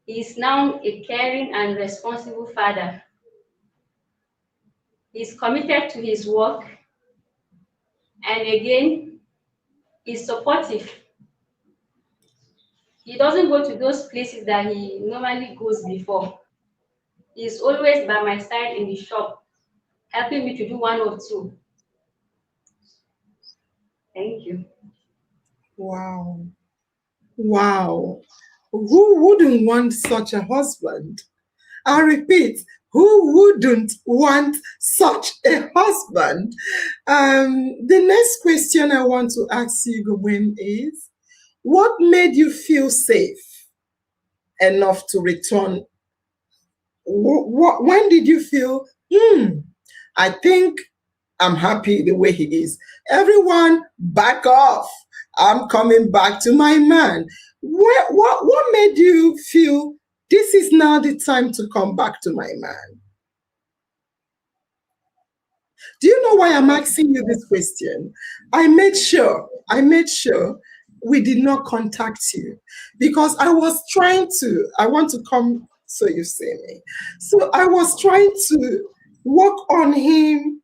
he is now a caring and responsible father. He's committed to his work, and again, he's supportive. He doesn't go to those places that he normally goes before. He's always by my side in the shop, helping me to do one or two. Thank you. Wow. Wow. Who wouldn't want such a husband? I repeat, who wouldn't want such a husband? The next question I want to ask you, Gwen, is what made you feel safe enough to return? When did you feel, I think I'm happy the way he is? Everyone, back off. I'm coming back to my man. What made you feel this is now the time to come back to my man? Do you know why I'm asking you this question? I made sure we did not contact you because I want to come so you see me. So I was trying to work on him,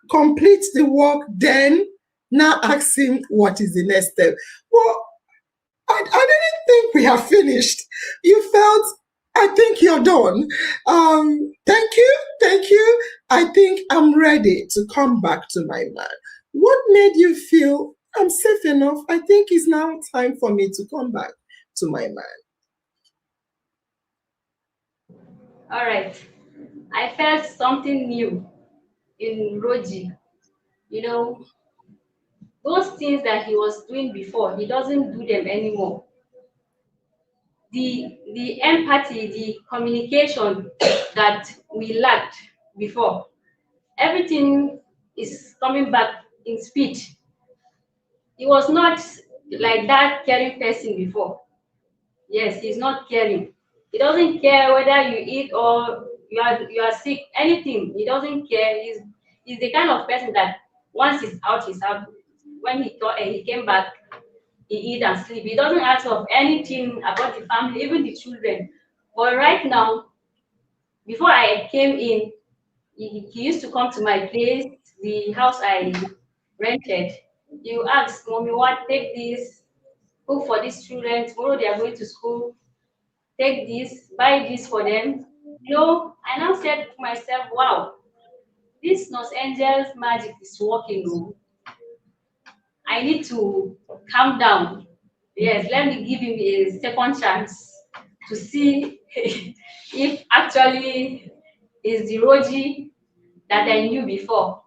complete the work, then now ask him what is the next step. Well, I didn't think we have finished. You felt, I think you're done. Thank you. I think I'm ready to come back to my man. What made you feel I'm safe enough? I think it's now time for me to come back to my man. All right. I felt something new in Roji. You know, those things that he was doing before, he doesn't do them anymore. The empathy, the communication that we lacked before, everything is coming back in speed. he was not like that caring person before. Yes, he's not caring. He doesn't care whether you eat or you are sick, anything. He doesn't care. He's the kind of person that once he's out, he's out. When he came back, he eat and sleep. He doesn't ask of anything about the family, even the children. But right now, before I came in, he used to come to my place, the house I rented. He would ask, Mommy, what? Take this, cook for these children. Tomorrow they are going to school. Take this, buy this for them. I now said to myself, wow, this Los Angeles magic is working. Oh. I need to calm down. Yes, let me give him a second chance to see if actually is the Roji that I knew before.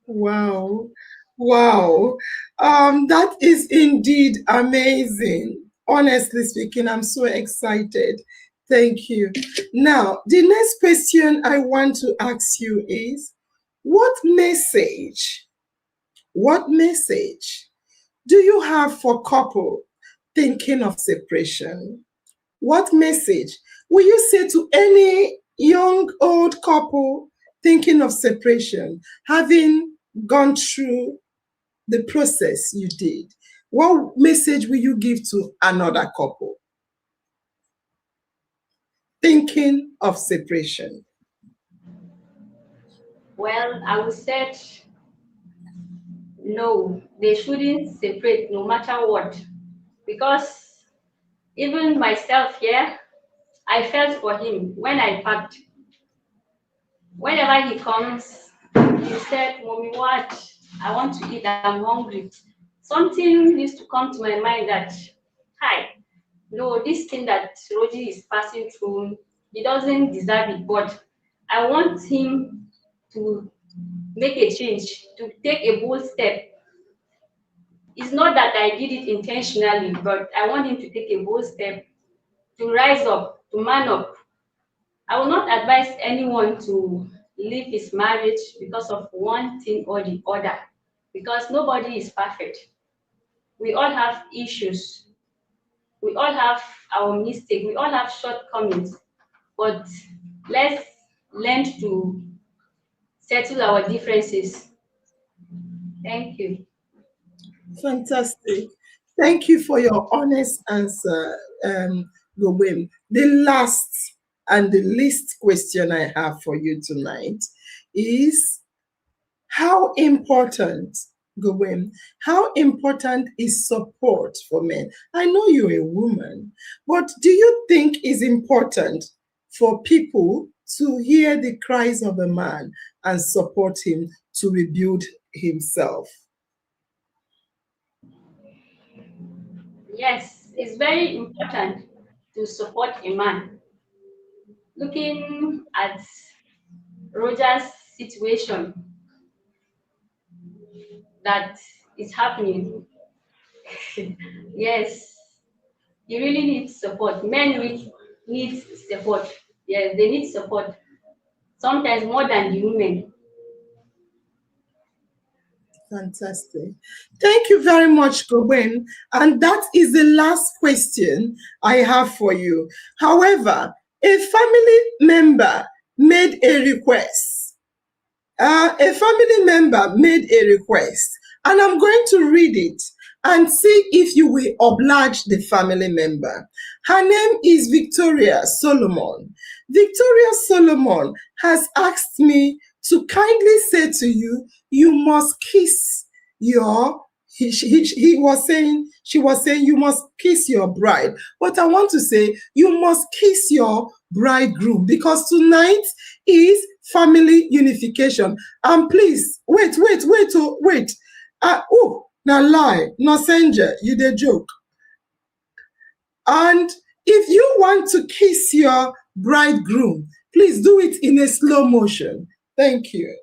Wow. Wow. That is indeed amazing. Honestly speaking, I'm so excited. Thank you. Now, the next question I want to ask you is what message do you have for couple thinking of separation? What message will you say to any young, old couple thinking of separation, having gone through the process you did? What message will you give to another couple thinking of separation? Well, I would say no, they shouldn't separate no matter what. Because even myself here, I felt for him when I packed. Whenever he comes, he said, Mommy, what? I want to eat, I'm hungry. Something used to come to my mind that, hi, no, this thing that Roji is passing through, he doesn't deserve it, but I want him to make a change, to take a bold step. It's not that I did it intentionally, but I want him to take a bold step, to rise up, to man up. I will not advise anyone to leave his marriage because of one thing or the other, because nobody is perfect. We all have issues. We all have our mistakes. We all have shortcomings. But let's learn to settle our differences. Thank you. Fantastic. Thank you for your honest answer, Gowem. The last and the least question I have for you tonight is how important, Gowem, how important is support for men? I know you're a woman, but do you think it's important for people to hear the cries of a man and support him to rebuild himself? Yes, it's very important to support a man. Looking at Roger's situation that is happening, yes, you really need support. Men need support. Yes, they need support. Sometimes more than the women. Fantastic. Thank you very much, Gwen. And that is the last question I have for you. However, a family member made a request. And I'm going to read it and see if you will oblige the family member. Her name is Victoria Solomon. Victoria Solomon has asked me to kindly say to you, you must kiss your, she was saying you must kiss your bride. But I want to say you must kiss your bridegroom because tonight is family unification. And please, wait. Now lie, no senja, you the joke. And if you want to kiss your bridegroom, please do it in a slow motion. Thank you.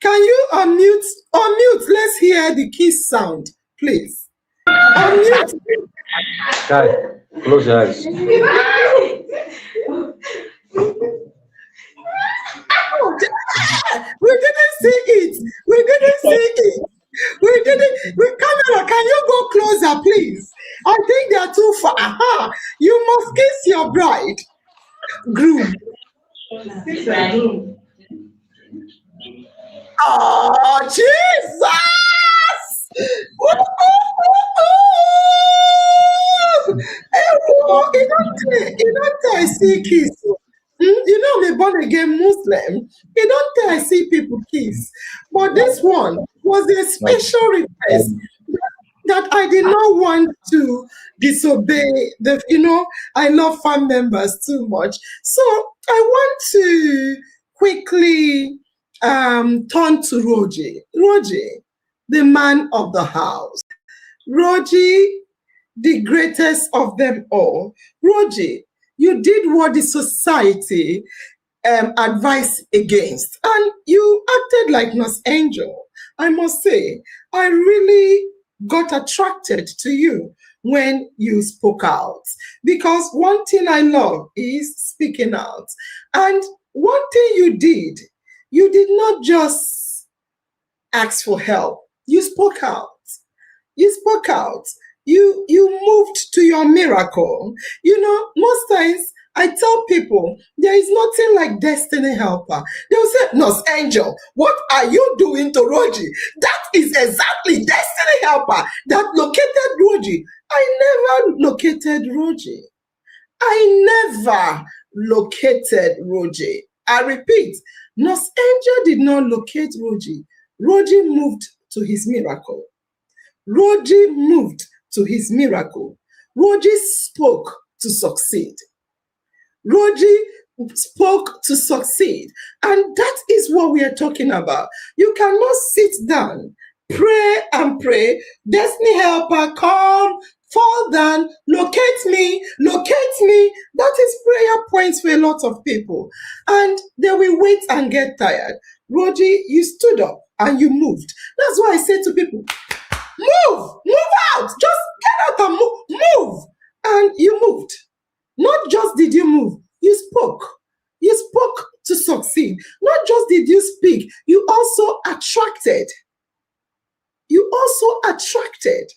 Can you unmute? Unmute. Let's hear the kiss sound, please. Unmute. Kai, close your eyes. We didn't see it. We didn't see it. We didn't. Camera, can you go closer, please? I think they are too far. Aha. You must kiss your bride. Groom. Kiss the groom. Oh, Jesus! You don't tell I see kiss. You know, I'm a born again Muslim. You don't tell I see people kiss. But this one was a special request that I did not want to disobey. I love family members too much. So I want to quickly turn to Roji. Roji, the man of the house. Roji, the greatest of them all. Roji, you did what the society advised against, and you acted like Nurse Angel. I must say, I really got attracted to you when you spoke out, because one thing I love is speaking out. And one thing you did not just ask for help, you spoke out. You spoke out. You moved to your miracle. Most times I tell people there is nothing like destiny helper. They'll say, Nurse Angel, what are you doing to Roji? That is exactly destiny helper that located Roji. I never located Roji. I never located Roji. I repeat, Nurse Angel did not locate Roji. Roji moved to his miracle. Roji moved to his miracle. Roji spoke to succeed. Roji spoke to succeed. And that is what we are talking about. You cannot sit down, pray and pray. Destiny helper, come, fall down, locate me, locate me. That is prayer points for a lot of people. And they will wait and get tired. Roji, you stood up and you moved. That's why I say to people, move out, just get out and move. And you moved. Not just did you move, you spoke. You spoke to succeed. Not just did you speak, you also attracted. You also attracted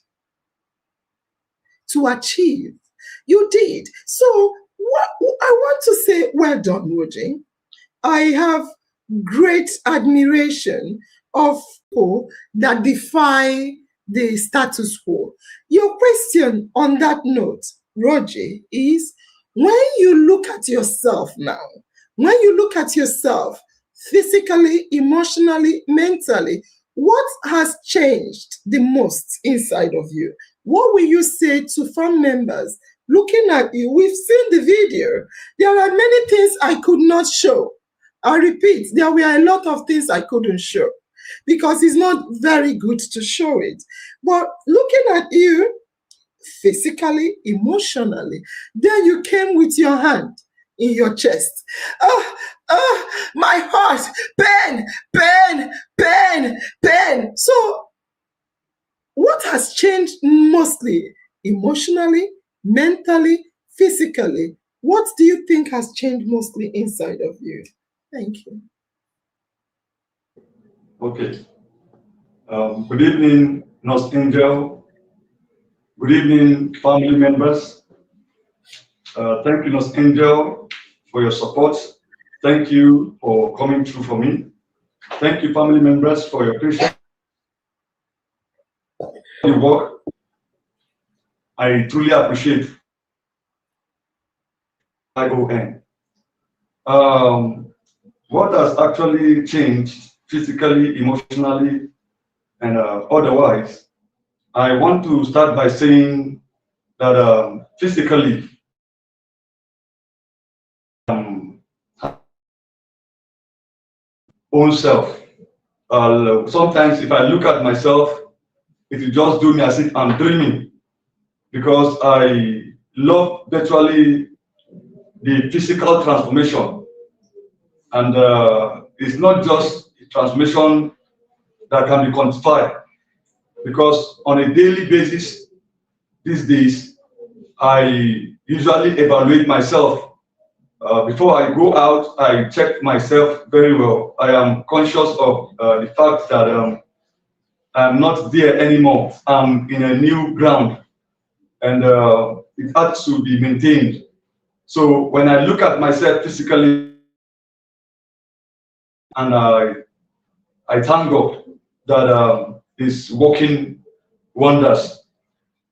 to achieve. You did. So I want to say, well done, Roji. I have great admiration of people that defy the status quo. Your question on that note, Roji, is when you look at yourself now, when you look at yourself physically, emotionally, mentally, what has changed the most inside of you? What will you say to family members looking at you? We've seen the video. There are many things I could not show. I repeat, there were a lot of things I couldn't show because it's not very good to show it. But looking at you physically, emotionally, then you came with your hand in your chest. My heart, pain. So what has changed mostly? Emotionally, mentally, physically? What do you think has changed mostly inside of you? Thank you. Okay. Good evening, Nurse Angel. Good evening, family members. Thank you, Nurse Angel, for your support. Thank you for coming through for me. Thank you, family members, for your patience. The work. I truly appreciate ION. What has actually changed physically, emotionally, and otherwise? I want to start by saying that physically, own self. Sometimes if I look at myself, it will just do me as if I'm dreaming, because I love virtually the physical transformation. And it's not just a transformation that can be quantified, because on a daily basis these days, I usually evaluate myself Before I go out, I check myself very well. I am conscious of the fact that I'm not there anymore. I'm in a new ground, and it has to be maintained. So when I look at myself physically, and I thank God that is working wonders.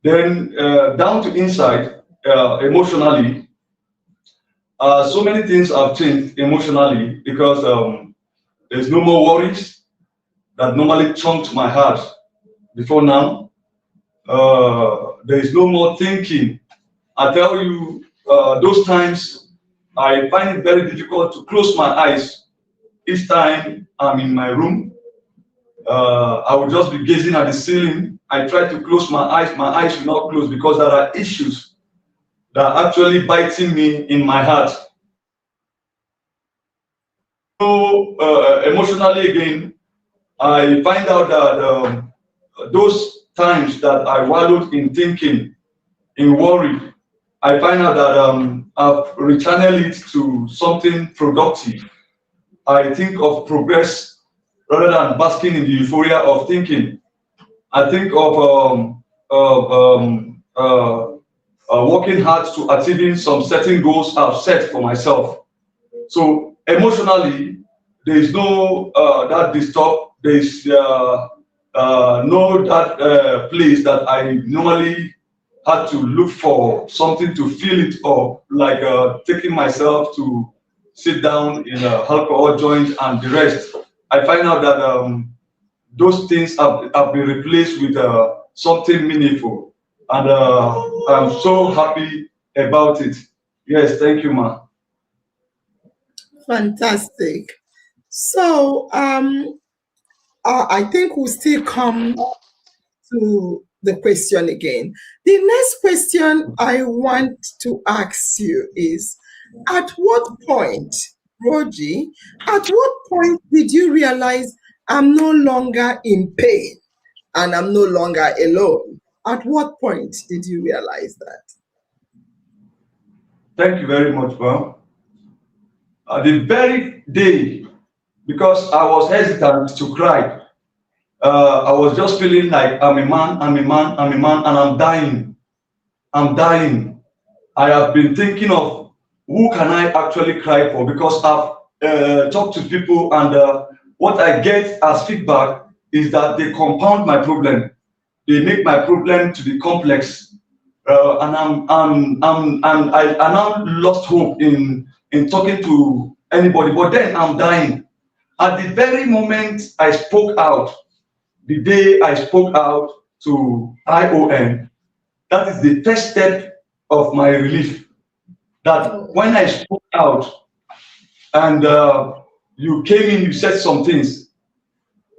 Then down to inside, emotionally, so many things have changed emotionally because there's no more worries that normally chunked my heart before now. There is no more thinking. I tell you, those times I find it very difficult to close my eyes each time I'm in my room. I will just be gazing at the ceiling. I try to close my eyes will not close because there are issues that are actually biting me in my heart. So emotionally again, I find out that those times that I wallowed in thinking, in worry, I find out that I've rechanneled it to something productive. I think of progress rather than basking in the euphoria of thinking. I think of working hard to achieving some certain goals I've set for myself. So emotionally, there is no that disturb. There is no that place that I normally had to look for something to fill it up, like taking myself to sit down in a alcohol joint and the rest. I find out that those things have been replaced with something meaningful, and I'm so happy about it. Yes, thank you, ma. Fantastic. So I think we'll still come to the question again. The next question I want to ask you is, at what point, Roji, at what point did you realize I'm no longer in pain and I'm no longer alone? At what point did you realize that? Thank you very much, ma. The very day, because I was hesitant to cry, I was just feeling like I'm a man, I'm a man, I'm a man, and I'm dying. I'm dying. I have been thinking of who can I actually cry for because I've talked to people, and what I get as feedback is that they compound my problem. They make my problem to be complex, and I now lost hope in talking to anybody. But then I'm dying. At the very moment I spoke out, the day I spoke out to IOM, that is the first step of my relief. That when I spoke out and you came in, you said some things.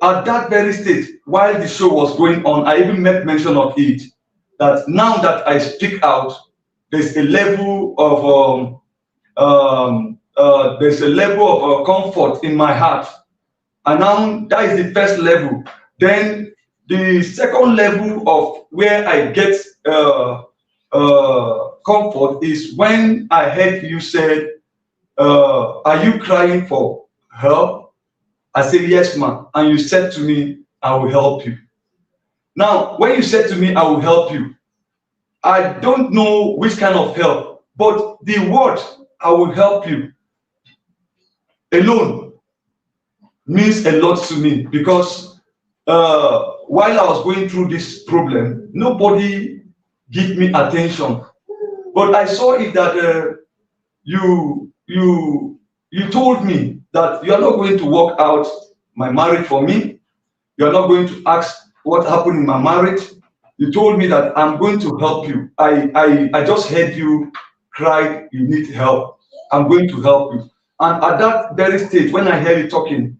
At that very stage, while the show was going on, I even made mention of it. That now that I speak out, there's a level of comfort in my heart, and now that is the first level. Then the second level of where I get comfort is when I heard you said, "Are you crying for help?" I said, "Yes, ma'am." And you said to me, "I will help you." Now, when you said to me, "I will help you," I don't know which kind of help, but the word "I will help you" alone means a lot to me because while I was going through this problem, nobody gave me attention. But I saw it that you told me that you are not going to work out my marriage for me. You are not going to ask what happened in my marriage. You told me that I'm going to help you. I just heard you cry, you need help. I'm going to help you. And at that very stage, when I heard you talking,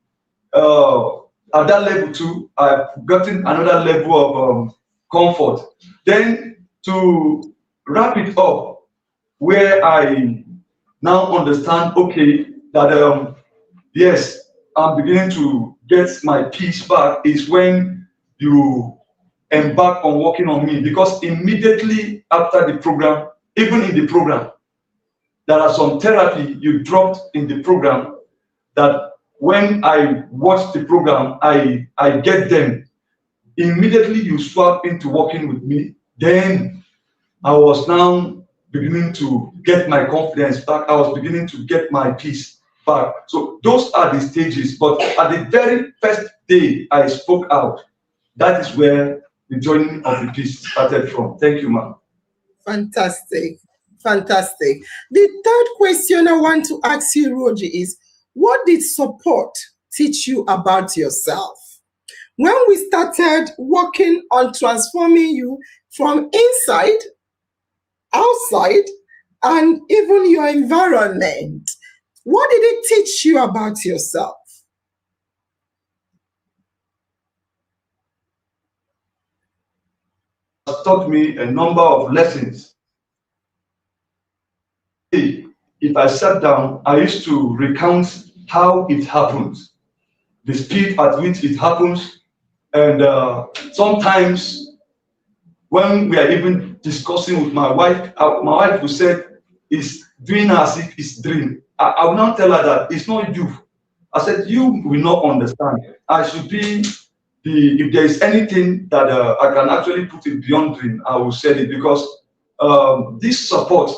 at that level too, I've gotten another level of comfort. Then to wrap it up, where I now understand, okay, that yes, I'm beginning to get my peace back, is when you embark on working on me. Because immediately after the program, even in the program, there are some therapy you dropped in the program that when I watch the program, I get them. Immediately you swap into working with me. Then I was now beginning to get my confidence back. I was beginning to get my peace back. So those are the stages. But at the very first day I spoke out, that is where the joining of the peace started from. Thank you, ma'am. Fantastic. Fantastic. The third question I want to ask you, Roji, is what did support teach you about yourself? When we started working on transforming you from inside, outside, and even your environment, what did it teach you about yourself? It taught me a number of lessons. If I sat down, I used to recount how it happens, the speed at which it happens, and sometimes when we are even discussing with my wife will say, "Is doing as if it's dream." I will not tell her that it's not you. I said, "You will not understand. I should be if there is anything that I can actually put it beyond dream, I will say it because this support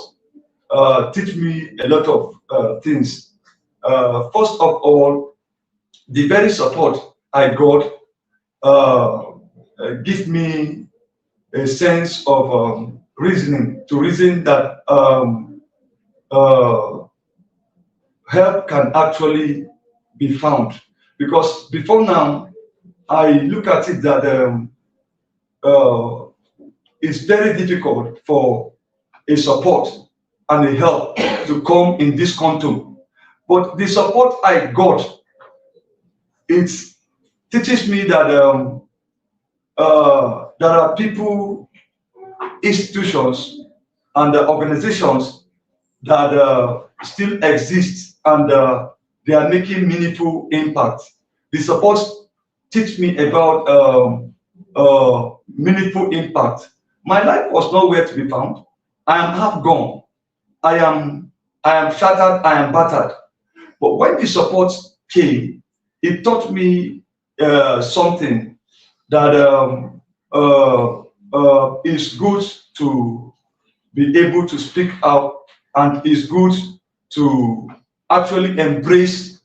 teach me a lot of things. First of all, the very support I got give me a sense of reasoning to reason that uh, help can actually be found. Because before now, I look at it that uh, it's very difficult for a support and a help to come in this quantum. But the support I got, it teaches me that there are people, institutions, and organizations that still exist and they are making meaningful impact. The support teach me about meaningful impact. My life was nowhere to be found. I am half gone. I am shattered. I am battered. But when the support came, it taught me something that is good to be able to speak out and is good to actually embrace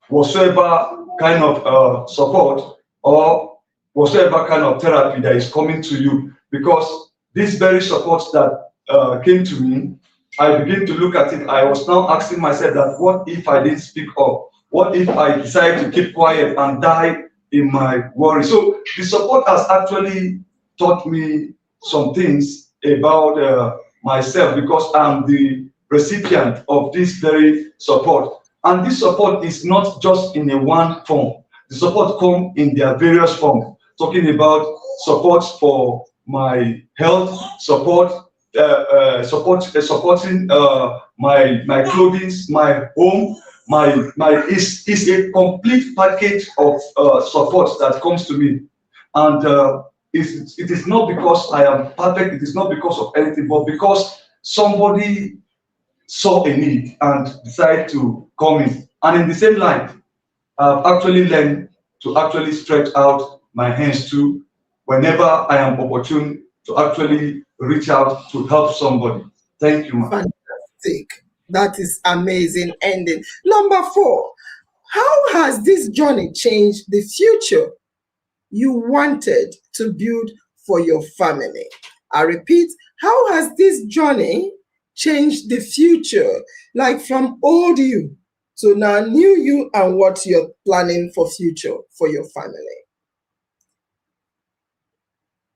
whatsoever kind of support or whatsoever kind of therapy that is coming to you. Because this very support that came to me, I begin to look at it. I was now asking myself that what if I didn't speak up? What if I decide to keep quiet and die in my worry? So the support has actually taught me some things about myself because I'm the recipient of this very support. And this support is not just in a one form. The support comes in their various forms. Talking about support for my health, supporting my clothing, my home, is a complete package of support that comes to me, and it is not because I am perfect. It is not because of anything, but because somebody saw a need and decided to come in. And in the same line, I've actually learned to actually stretch out my hands too whenever I am opportune to actually reach out to help somebody. Thank you, ma'am. Fantastic. That is amazing ending. Number 4, how has this journey changed the future you wanted to build for your family? I repeat, how has this journey changed the future, like from old you to now new you and what you're planning for future for your family?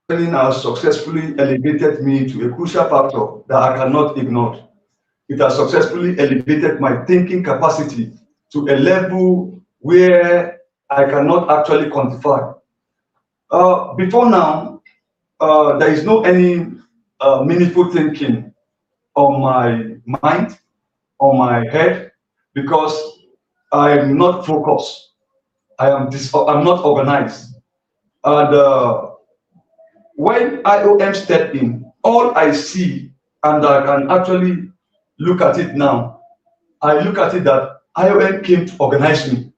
Training has successfully elevated me to a crucial factor that I cannot ignore. It has successfully elevated my thinking capacity to a level where I cannot actually quantify. Before now, there is no any meaningful thinking on my mind, on my head, because I am not focused. I'm not organized. And when IOM step in, all I see and I can actually look at it now, I look at it that IOM came to organize me.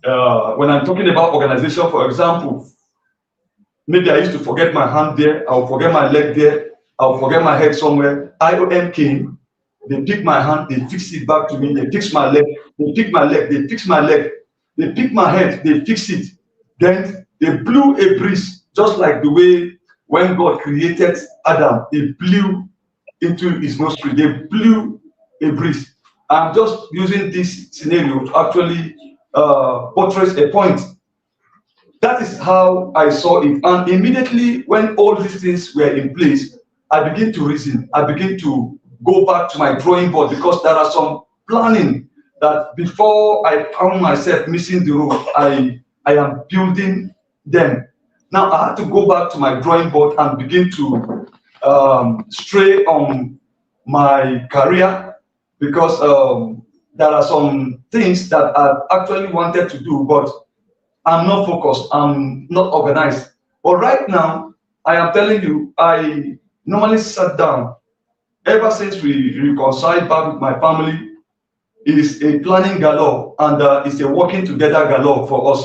When I'm talking about organization, for example, maybe I used to forget my hand there, I'll forget my leg there, I'll forget my head somewhere. IOM came, they pick my hand, they fix it back to me, they fix my leg, they pick my leg, they fix my leg, they pick my head, they fix it. Then they blew a breeze, just like the way when God created Adam, they blew into his nostril, they blew a breeze. I'm just using this scenario to actually portray a point. That is how I saw it. And immediately when all these things were in place, I begin to reason. I begin to go back to my drawing board because there are some planning that before I found myself missing the road, I am building them. Now I had to go back to my drawing board and begin to stray on my career because there are some things that I actually wanted to do, but I'm not focused, I'm not organized. But right now, I am telling you, I normally sat down. Ever since we reconciled back with my family, it is a planning galore and it's a working together galore for us.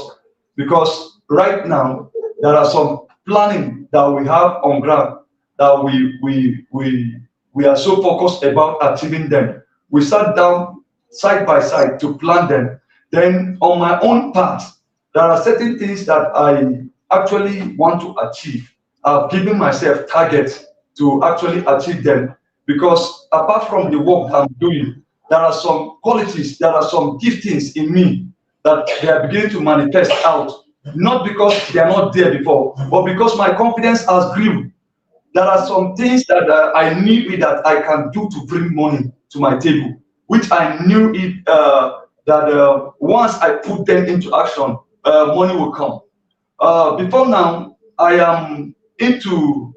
Because right now, there are some planning that we have on ground that we are so focused about achieving them. We sat down side by side to plan them. Then on my own path, there are certain things that I actually want to achieve. I've given myself targets to actually achieve them because apart from the work I'm doing, there are some qualities, there are some giftings in me that they are beginning to manifest out. Not because they are not there before, but because my confidence has grew. There are some things that I knew that I can do to bring money to my table, which I knew that once I put them into action, money will come. Before now, I am into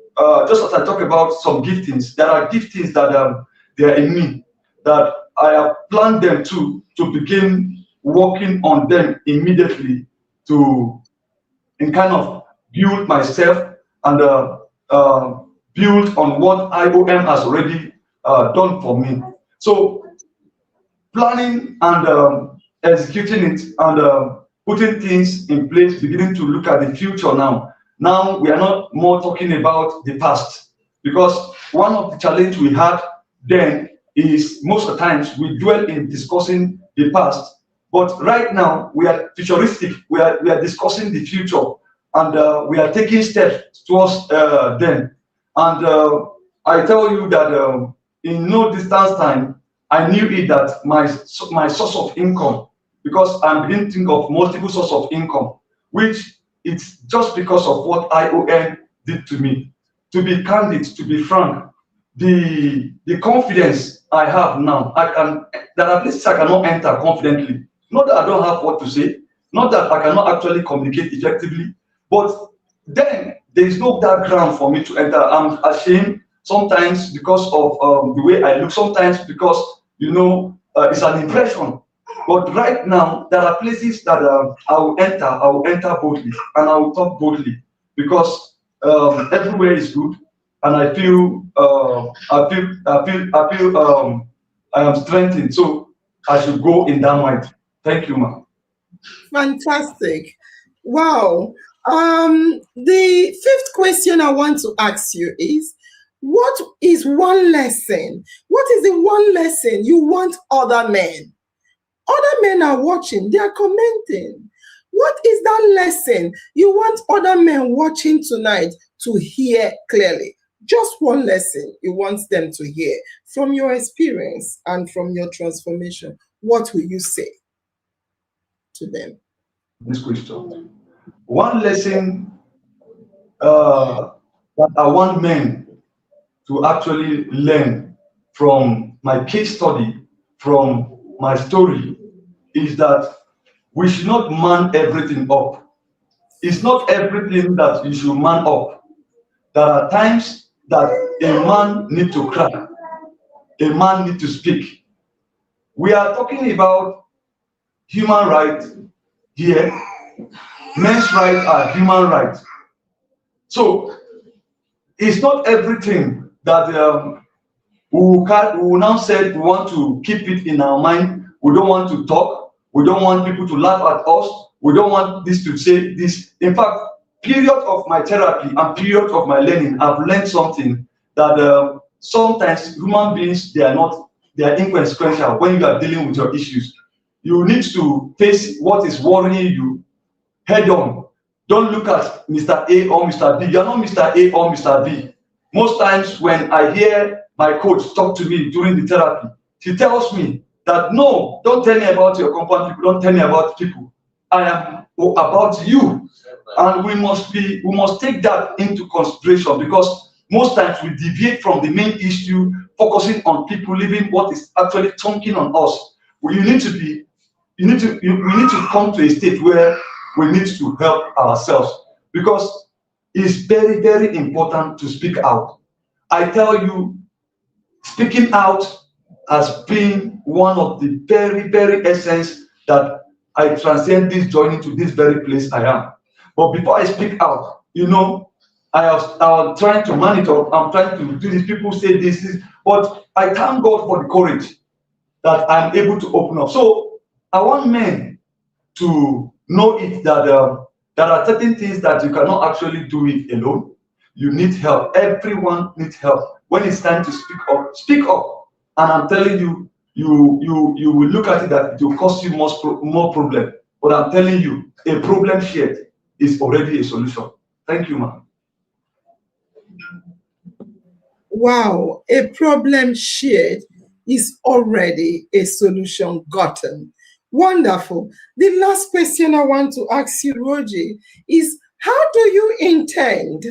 just as I talk about some giftings. There are giftings that they are in me that I have planned them to begin working on them immediately to in kind of build myself and build on what IOM has already done for me. So planning and executing it and putting things in place, beginning to look at the future now. Now we are not more talking about the past because one of the challenges we had then is most of the times we dwell in discussing the past, but right now we are futuristic. We are discussing the future and we are taking steps towards them. And I tell you that in no distance time, I knew it that my source of income, because I'm beginning to think of multiple sources of income, which it's just because of what IOM did to me. To be candid, to be frank, the confidence I have now, there are places I cannot enter confidently. Not that I don't have what to say, not that I cannot actually communicate effectively, but then there is no dark ground for me to enter. I'm ashamed sometimes because of the way I look, sometimes because it's an impression. But right now, there are places that I will enter boldly, and I will talk boldly because everywhere is good, and I feel I am strengthened. So I should go in that mind. Thank you, ma'am. Fantastic. Wow. The fifth question I want to ask you is, what is one lesson? What is the one lesson you want other men? Other men are watching, they are commenting. What is that lesson you want other men watching tonight to hear clearly? Just one lesson you want them to hear from your experience and from your transformation. What will you say to them? This question. One lesson that I want men to actually learn from my case study, from my story, is that we should not man everything up. It's not everything that you should man up. There are times that a man needs to cry, a man needs to speak. We are talking about human rights here. Men's rights are human rights. So it's not everything that we will now say we want to keep it in our mind. We don't want to talk. We don't want people to laugh at us. We don't want this to say this. In fact, period of my therapy and period of my learning, I've learned something that sometimes human beings, they are inconsequential when you are dealing with your issues. You need to face what is worrying you head on. Don't look at Mr. A or Mr. B. You're not Mr. A or Mr. B. Most times when I hear my coach talk to me during the therapy, she tells me that no, don't tell me about your compound people, don't tell me about people. I am about you. And we must take that into consideration, because most times we deviate from the main issue, focusing on people, leaving what is actually talking on us. We need to come to a state where we need to help ourselves, because it's very, very important to speak out. I tell you, speaking out has been one of the very, very essence that I transcend this journey to this very place I am. But before I speak out, I was trying to monitor, I'm trying to do this, people say this, but I thank God for the courage that I'm able to open up. So I want men to know it that there are certain things that you cannot actually do it alone. You need help. Everyone needs help. When it's time to speak up, speak up. And I'm telling you, you will look at it that it will cost you more problem. But I'm telling you, a problem shared is already a solution. Thank you, ma'am. Wow, a problem shared is already a solution gotten. Wonderful. The last question I want to ask you, Roji, is how do you intend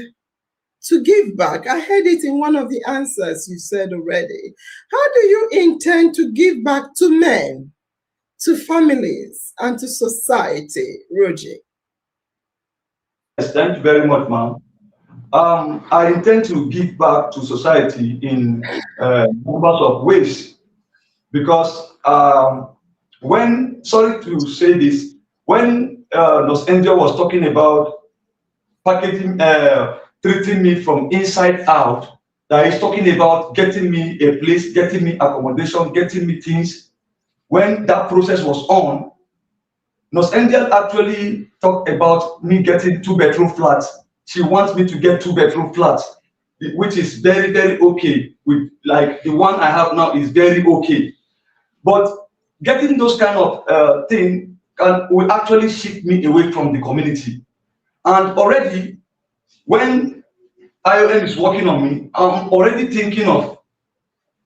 to give back? I heard it in one of the answers you said already. How do you intend to give back to men, to families, and to society, Roji? Yes, thank you very much, ma'am. I intend to give back to society in numbers of ways, because sorry to say this, when Los Angeles was talking about packaging, treating me from inside out, that is talking about getting me a place, getting me accommodation, getting me things. When that process was on, Los Angeles actually talked about me getting 2-bedroom flats. She wants me to get 2-bedroom flats, which is very, very okay. With like the one I have now is very okay. But getting those kind of things will actually shift me away from the community. And already, when IOM is working on me, I'm already thinking of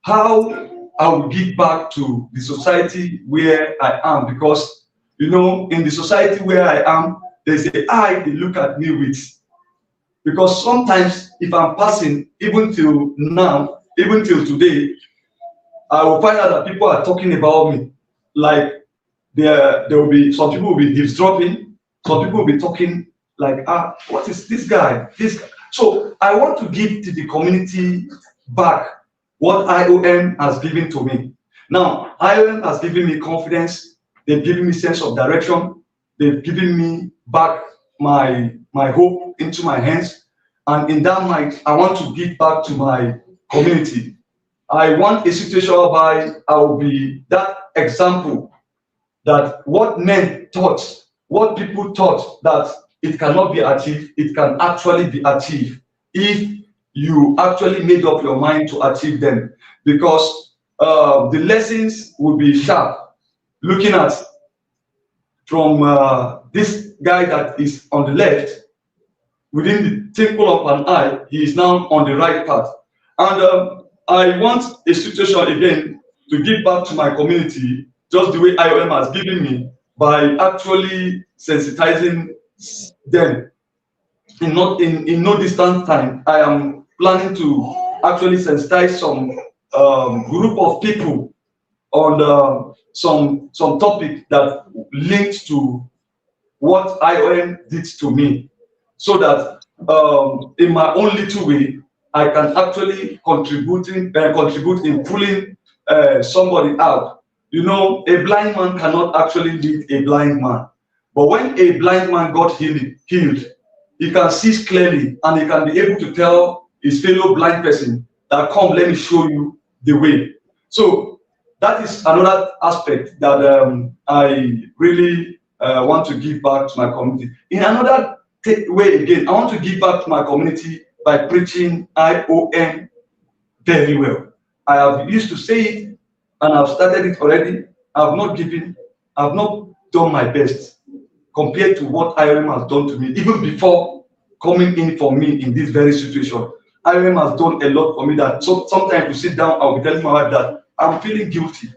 how I will give back to the society where I am, because in the society where I am, there's an eye they look at me with. Because sometimes if I'm passing, even till now, even till today, I will find out that people are talking about me. Like there will be some people will be eavesdropping, some people will be talking like, what is this guy? So I want to give to the community back what IOM has given to me. Now, IOM has given me confidence, they've given me sense of direction, they've given me back my hope into my hands. And in that mind, I want to give back to my community. I want a situation whereby I will be that example that what men thought, what people thought that it cannot be achieved, it can actually be achieved if you actually made up your mind to achieve them. Because the lessons will be sharp. Looking at from this guy that is on the left, within the twinkle of an eye, he is now on the right path. And I want a situation again to give back to my community, just the way IOM has given me, by actually sensitizing them. In no distant time, I am planning to actually sensitize some group of people on some topic that linked to what IOM did to me, so that in my own little way, I can actually contribute in pulling somebody out. A blind man cannot actually lead a blind man. But when a blind man got healed, he can see clearly, and he can be able to tell his fellow blind person that, come, let me show you the way. So that is another aspect that I really want to give back to my community. In another way again, I want to give back to my community by preaching IOM very well. I have used to say it and I've started it already. I've not given, I've not done my best compared to what IOM has done to me, even before coming in for me in this very situation. IOM has done a lot for me that sometimes you sit down, I'll be telling my wife that I'm feeling guilty.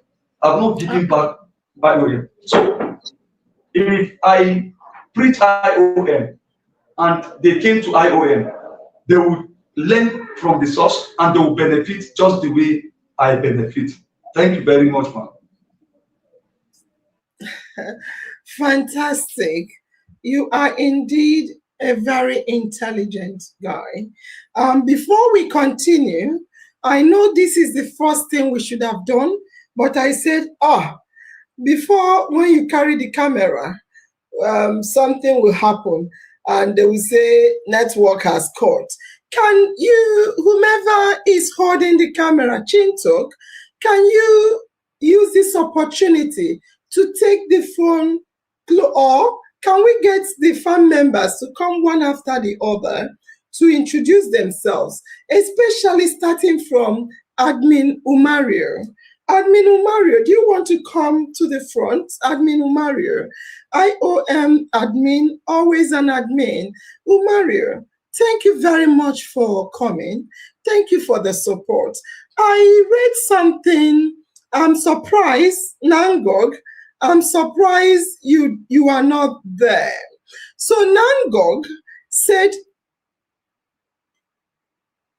I've not given back IOM. So if I preach IOM and they came to IOM, they would learn from the source and they will benefit just the way I benefit. Thank you very much, man. Fantastic. You are indeed a very intelligent guy. Before we continue, I know this is the first thing we should have done, but I said, before when you carry the camera, something will happen and they will say network has caught. Can you, whomever is holding the camera, Chintok, can you use this opportunity to take the phone, or can we get the fan members to come one after the other to introduce themselves, especially starting from Admin Umario? Admin Umario, do you want to come to the front? Admin Umario, IOM admin, always an admin. Umario, thank you very much for coming. Thank you for the support. I read something. I'm surprised, Nangog. I'm surprised you are not there. So Nangog said,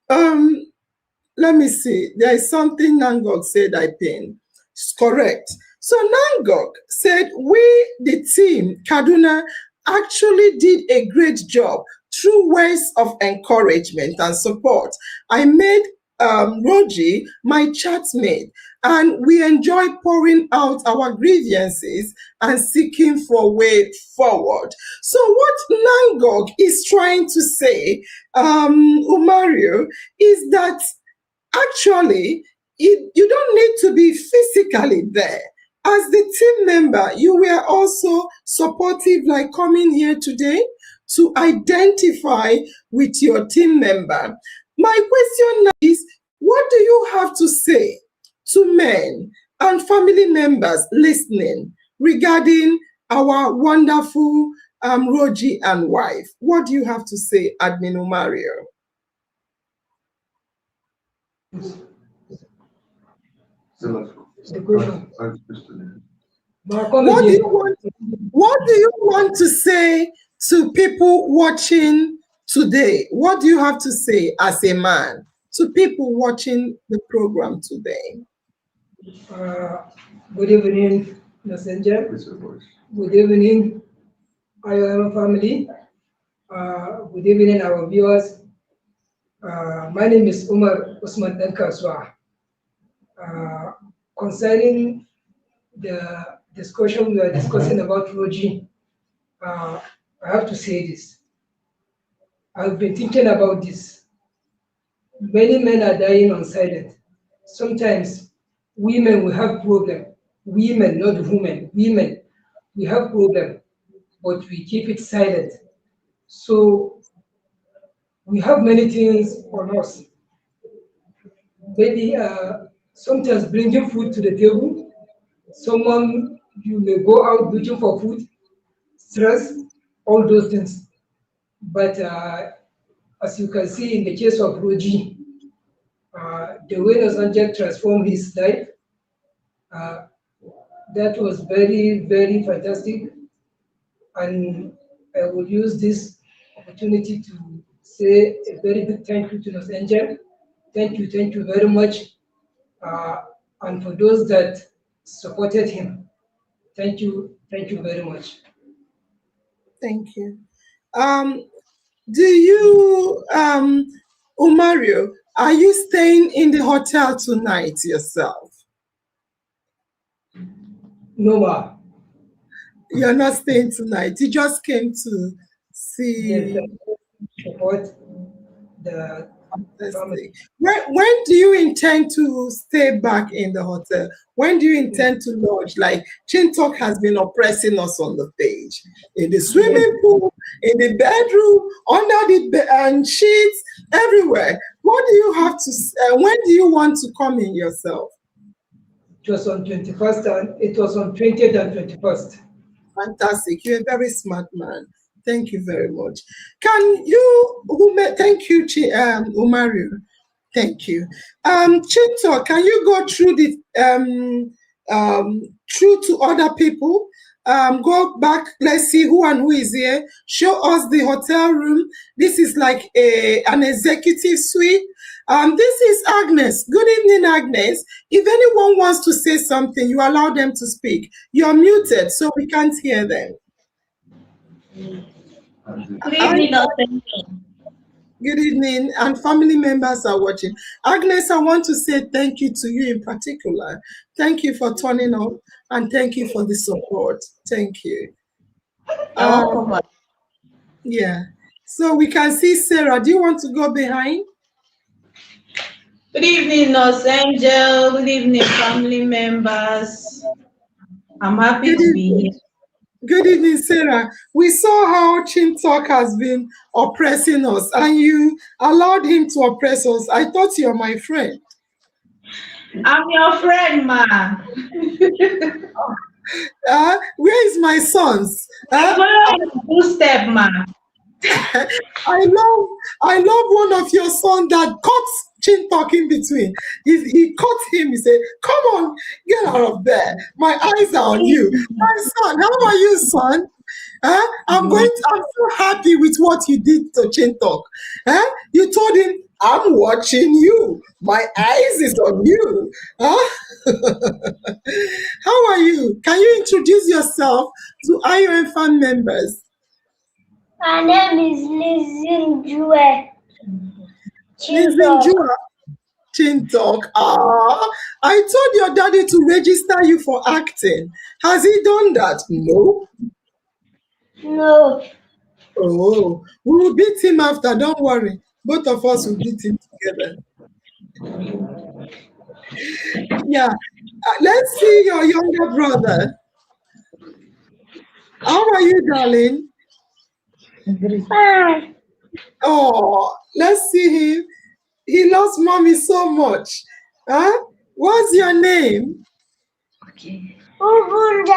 let me see. There is something Nangog said, I think. It's correct. So Nangog said, we, the team, Kaduna, actually did a great job through ways of encouragement and support. I made Roji my chatmate, and we enjoy pouring out our grievances and seeking for way forward. So what Nangog is trying to say, Umario, is that actually you don't need to be physically there. As the team member, you were also supportive, like coming here today to identify with your team member. My question now is, what do you have to say to men and family members listening regarding our wonderful Roji and wife? What do you have to say, Admin Umario? What do you want to say to people watching today? What do you have to say as a man to people watching the program today? Good evening, Messenger. Good evening, IOM family. Good evening, our viewers. My name is Umar Usman Dankaswa. Concerning the discussion we are discussing about Roji, I have to say this. I've been thinking about this. Many men are dying on silent. Sometimes women will have problem. Women, not women. Women, we have problem, but we keep it silent. So we have many things on us. Maybe sometimes bringing food to the table. Someone, you may go out looking for food, stress, all those things. But as you can see in the case of Roji, the way Nasanjak transformed his life, that was very, very fantastic. And I will use this opportunity to say a very big thank you to Nasanjak. Thank you very much. And for those that supported him, thank you very much. Thank you. Do you, Umario, are you staying in the hotel tonight yourself? No, ma. You're not staying tonight. You just came to see. Yes, support the Fantastic. When do you intend to stay back in the hotel? When do you intend to lodge? Like Chin Talk has been oppressing us on the page, in the swimming pool, in the bedroom, under the and sheets, everywhere. What do you have to? When do you want to come in yourself? It was on 21st and it was on 20th and 21st. Fantastic. You're a very smart man. Thank you very much. Can you, thank you, Umaru. Thank you. Chinto, can you go through the through to other people? Go back. Let's see who and who is here. Show us the hotel room. This is like an executive suite. This is Agnes. Good evening, Agnes. If anyone wants to say something, you allow them to speak. You're muted, so we can't hear them. Good evening, Dr. Good evening, and family members are watching. Agnes, I want to say thank you to you in particular. Thank you for turning up, and thank you for the support. Thank you. Yeah. So we can see Sarah. Do you want to go behind? Good evening, Nurse Angel. Good evening, family members. I'm happy to be here. Good evening, Sarah. We saw how Chin Talk has been oppressing us, and you allowed him to oppress us. I thought you're my friend. I'm your friend, ma. Where is my sons? Two step, ma. I love one of your sons that cuts Chin Talk in between. He cut him. He said, "Come on, get out of there. My eyes are on you." My son, how are you, son? I'm so happy with what you did to Chin Talk. You told him, "I'm watching you. My eyes is on you." How are you? Can you introduce yourself to IOM fan members? My name is Lizin Jue. Lizin Jue. Chin Talk. I told your daddy to register you for acting. Has he done that? No. No. Oh, we will beat him after. Don't worry. Both of us will beat him together. Yeah. Let's see your younger brother. How are you, darling? Fine. Oh, let's see him. He loves mommy so much. What's your name? Okay. Oh,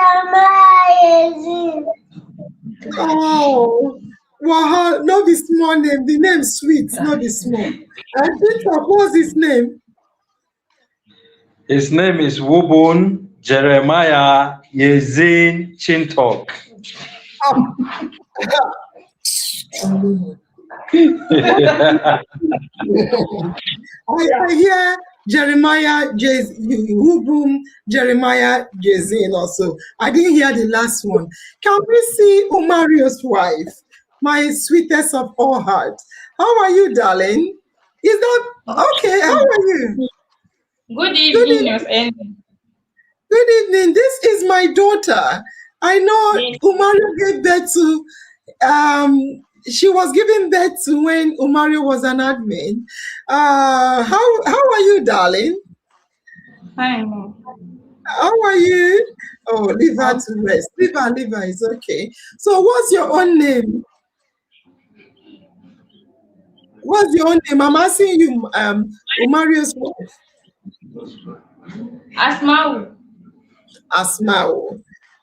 wow, not the small name. The name sweet, not the small. And Peter, what's his name? His name is Wubun Jeremiah Yezin Chintok. I hear Jeremiah Wubun Jeremiah Jezin also. I didn't hear the last one. Can we see Omario's wife, my sweetest of all hearts? How are you, darling? Is that okay? How are you? Good evening, Miss Andy. Good evening. This is my daughter. I know Umario gave birth to. She was giving birth to when Umario was an admin. How are you, darling? Fine. How are you? Oh, leave her to rest. Leave her. It's okay. So, what's your own name? What's your own name? I'm asking you, Umario's wife. Asmau.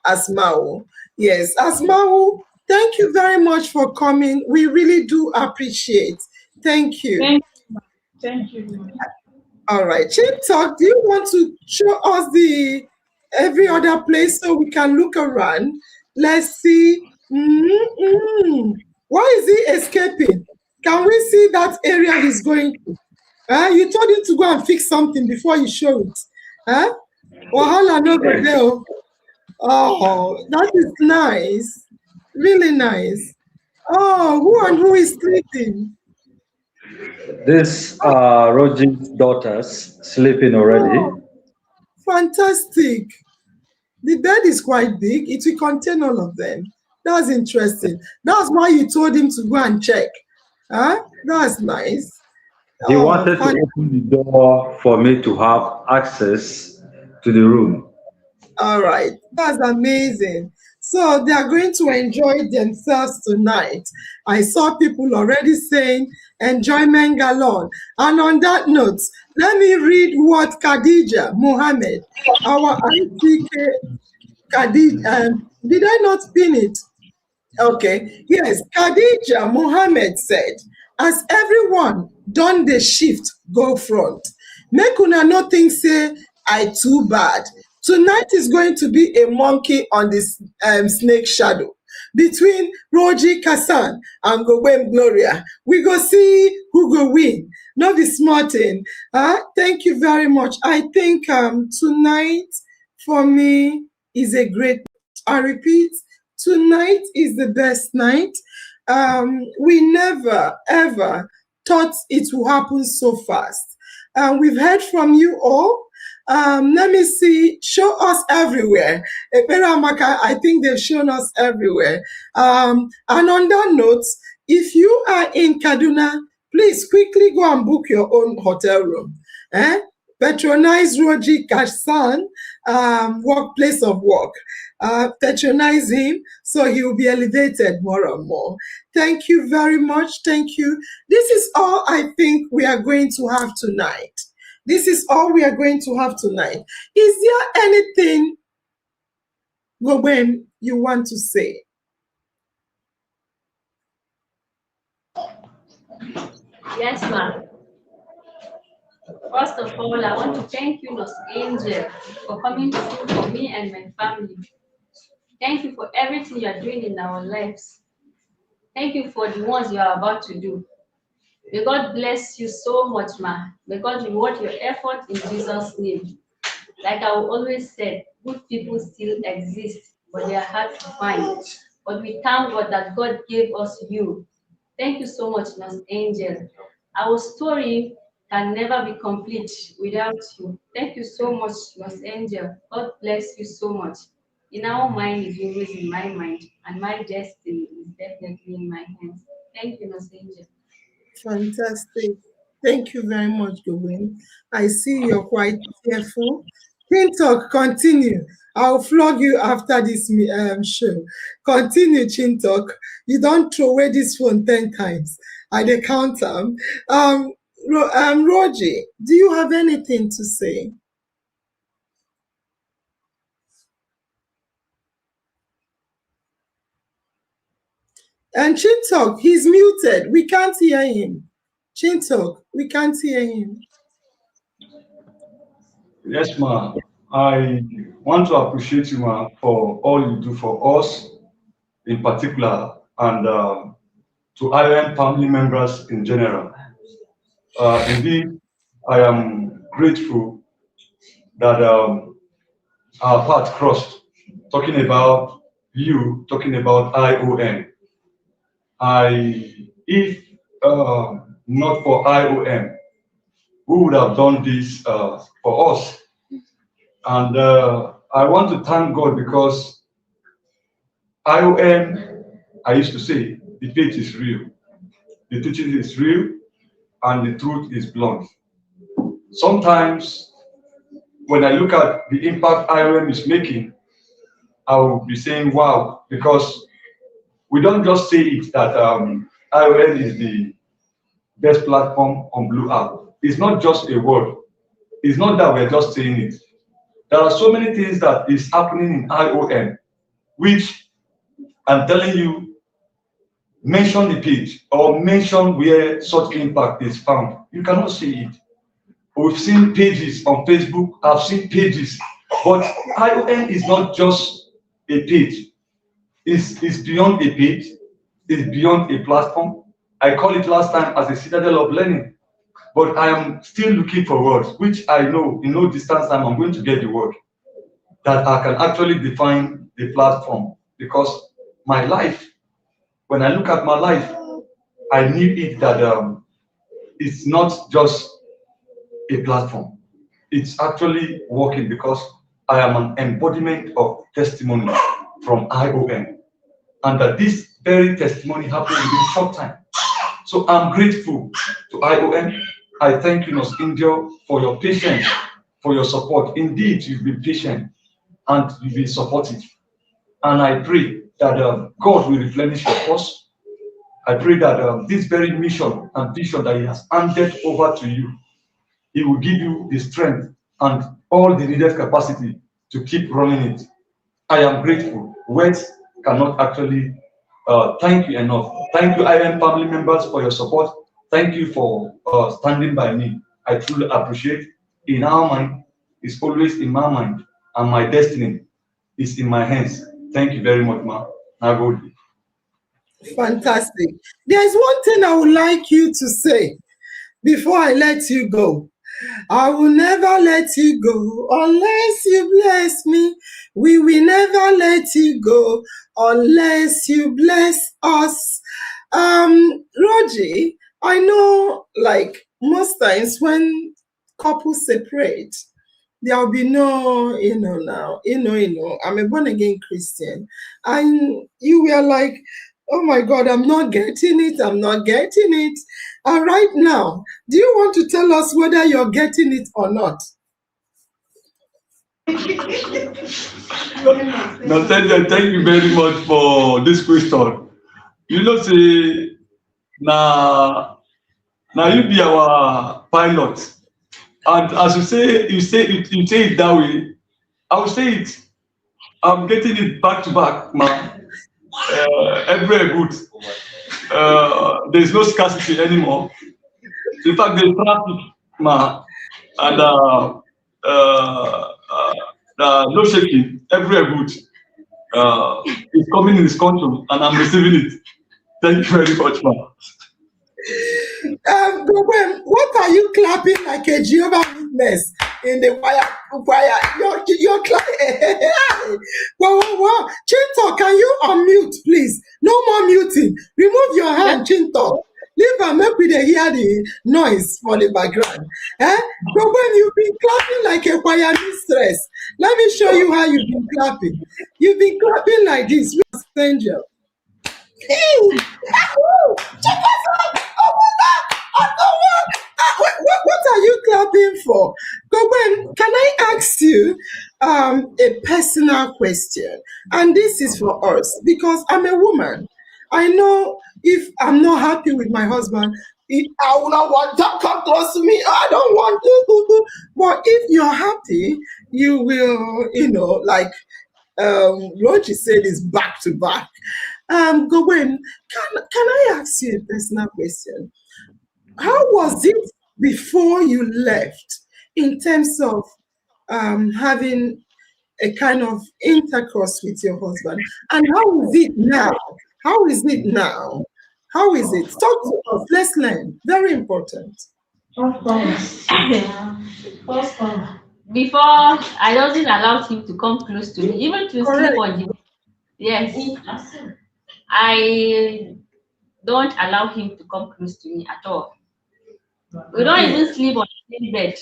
Asmau. Yes, Asmau. Thank you very much for coming. We really do appreciate. Thank you. Thank you. All right, Chin Talk, do you want to show us the every other place so we can look around? Let's see. Why is he escaping? Can we see that area he's going to? You told him to go and fix something before you show it. Wahala no go there. Oh, that is nice. Really nice. Oh, who is sleeping? This Roji's daughters sleeping already. Oh, fantastic. The bed is quite big. It will contain all of them. That's interesting. That's why you told him to go and check. That's nice. He Oh, wanted to open the door for me to have access to the room. all right, that's amazing. So they are going to enjoy themselves tonight. I saw people already saying enjoyment galore. And on that note, let me read what Khadija Mohammed, our ITK Khadija, did I not pin it? Okay, yes, Khadija Mohammed said, as everyone done the shift go front, make una no think say I too bad. Tonight is going to be a monkey on this snake shadow between Roji Kassan and Gowem Gloria. We go see who go win. Not be smarting. Thank you very much. I think tonight for me is a great. I repeat, tonight is the best night. We never ever thought it would happen so fast. We've heard from you all. Let me see, show us everywhere. Eperamaka, I think they've shown us everywhere. And on that note, if you are in Kaduna, please quickly go and book your own hotel room. Patronize Roji Kassan, workplace of work. Patronize him so he will be elevated more and more. Thank you very much. Thank you. This is all I think we are going to have tonight. This is all we are going to have tonight. Is there anything, Goben, you want to say? Yes, ma'am. First of all, I want to thank you, Nurse Angel, for coming through for me and my family. Thank you for everything you are doing in our lives. Thank you for the ones you are about to do. May God bless you so much, ma. May God reward your effort in Jesus' name. Like I always said, good people still exist, but they are hard to find. But we thank God that God gave us you. Thank you so much, Nurse Angel. Our story can never be complete without you. Thank you so much, Nurse Angel. God bless you so much. In our mind is always in my mind, and my destiny is definitely in my hands. Thank you, Nurse Angel. Fantastic. Thank you very much, Gowen. I see you're quite careful. Chin Talk, continue. I'll flog you after this show. Continue, Chin Talk. You don't throw away this phone 10 times. I dey count them. Roger, do you have anything to say? And Chin Talk, he's muted. We can't hear him. Chin Talk, we can't hear him. Yes, ma. I want to appreciate you, ma, for all you do for us in particular, and to IOM family members in general. Indeed, I am grateful that our path crossed, talking about you, talking about IOM. If not for IOM, who would have done this for us? And I want to thank God because IOM, I used to say, the faith is real, the teaching is real, and the truth is blunt. Sometimes, when I look at the impact IOM is making, I will be saying, wow, because we don't just say it that IOM is the best platform on Blue App. It's not just a word. It's not that we're just saying it. There are so many things that is happening in IOM, which I'm telling you, mention the page or mention where such impact is found. You cannot see it. We've seen pages on Facebook, I've seen pages, but IOM is not just a page. It's beyond a page, it's beyond a platform. I call it last time as a citadel of learning, but I am still looking for words, which I know in no distance time I'm going to get the word that I can actually define the platform, because my life, when I look at my life, I knew it that it's not just a platform. It's actually working because I am an embodiment of testimony from IOM, and that this very testimony happened within short time. So I'm grateful to IOM, I thank you, Nurse Angel, for your patience, for your support. Indeed, you've been patient and you've been supportive. And I pray that God will replenish your force. I pray that this very mission and vision that He has handed over to you, He will give you the strength and all the needed capacity to keep running it. I am grateful. Words cannot actually thank you enough. Thank you, IM family members, for your support. Thank you for standing by me. I truly appreciate. In our mind, it's always in my mind, and my destiny is in my hands. Thank you very much, ma. Now go. Fantastic. There's one thing I would like you to say before I let you go. I will never let you go unless you bless me. We will never let you go unless you bless us. Rogie, I know like most times when couples separate, there'll be no, now, I'm a born again Christian. And you were like, oh my God, I'm not getting it. I'm not getting it. And right now, do you want to tell us whether you're getting it or not? Now, thank you very much for this question. You know, say, now you be our pilot. And as you say it that way, I will say it. I'm getting it back to back, man. Everywhere good. There's no scarcity anymore. In fact, there's traffic, man, and no shaking. Everywhere good. It's coming in this country, and I'm receiving it. Thank you very much, man. What are you clapping like a Jehovah Witness in the choir? You're clapping. Wow. Chinto, can you unmute, please? No more muting. Remove your hand, Chinto. Leave and make we dey hear the noise for the background. But when you've been clapping like a choir mistress, let me show you how you've been clapping. You've been clapping like this. Where's Angel? Hey! Check us out! Oh my God! What are you clapping for? Goben, can I ask you a personal question? And this is for us because I'm a woman. I know if I'm not happy with my husband, I will not want to come close to me. I don't want to. But if you're happy, you will, like Roger said, is back to back. Gowen, can I ask you a personal question? How was it before you left in terms of having a kind of intercourse with your husband? And how is it now? How is it now? How is it? Talk to us. Let's learn. Very important. Of course. Before, I wasn't allowed him to come close to me, even to sleep on the bed. Yes. I don't allow him to come close to me at all. We don't even sleep on the same bed.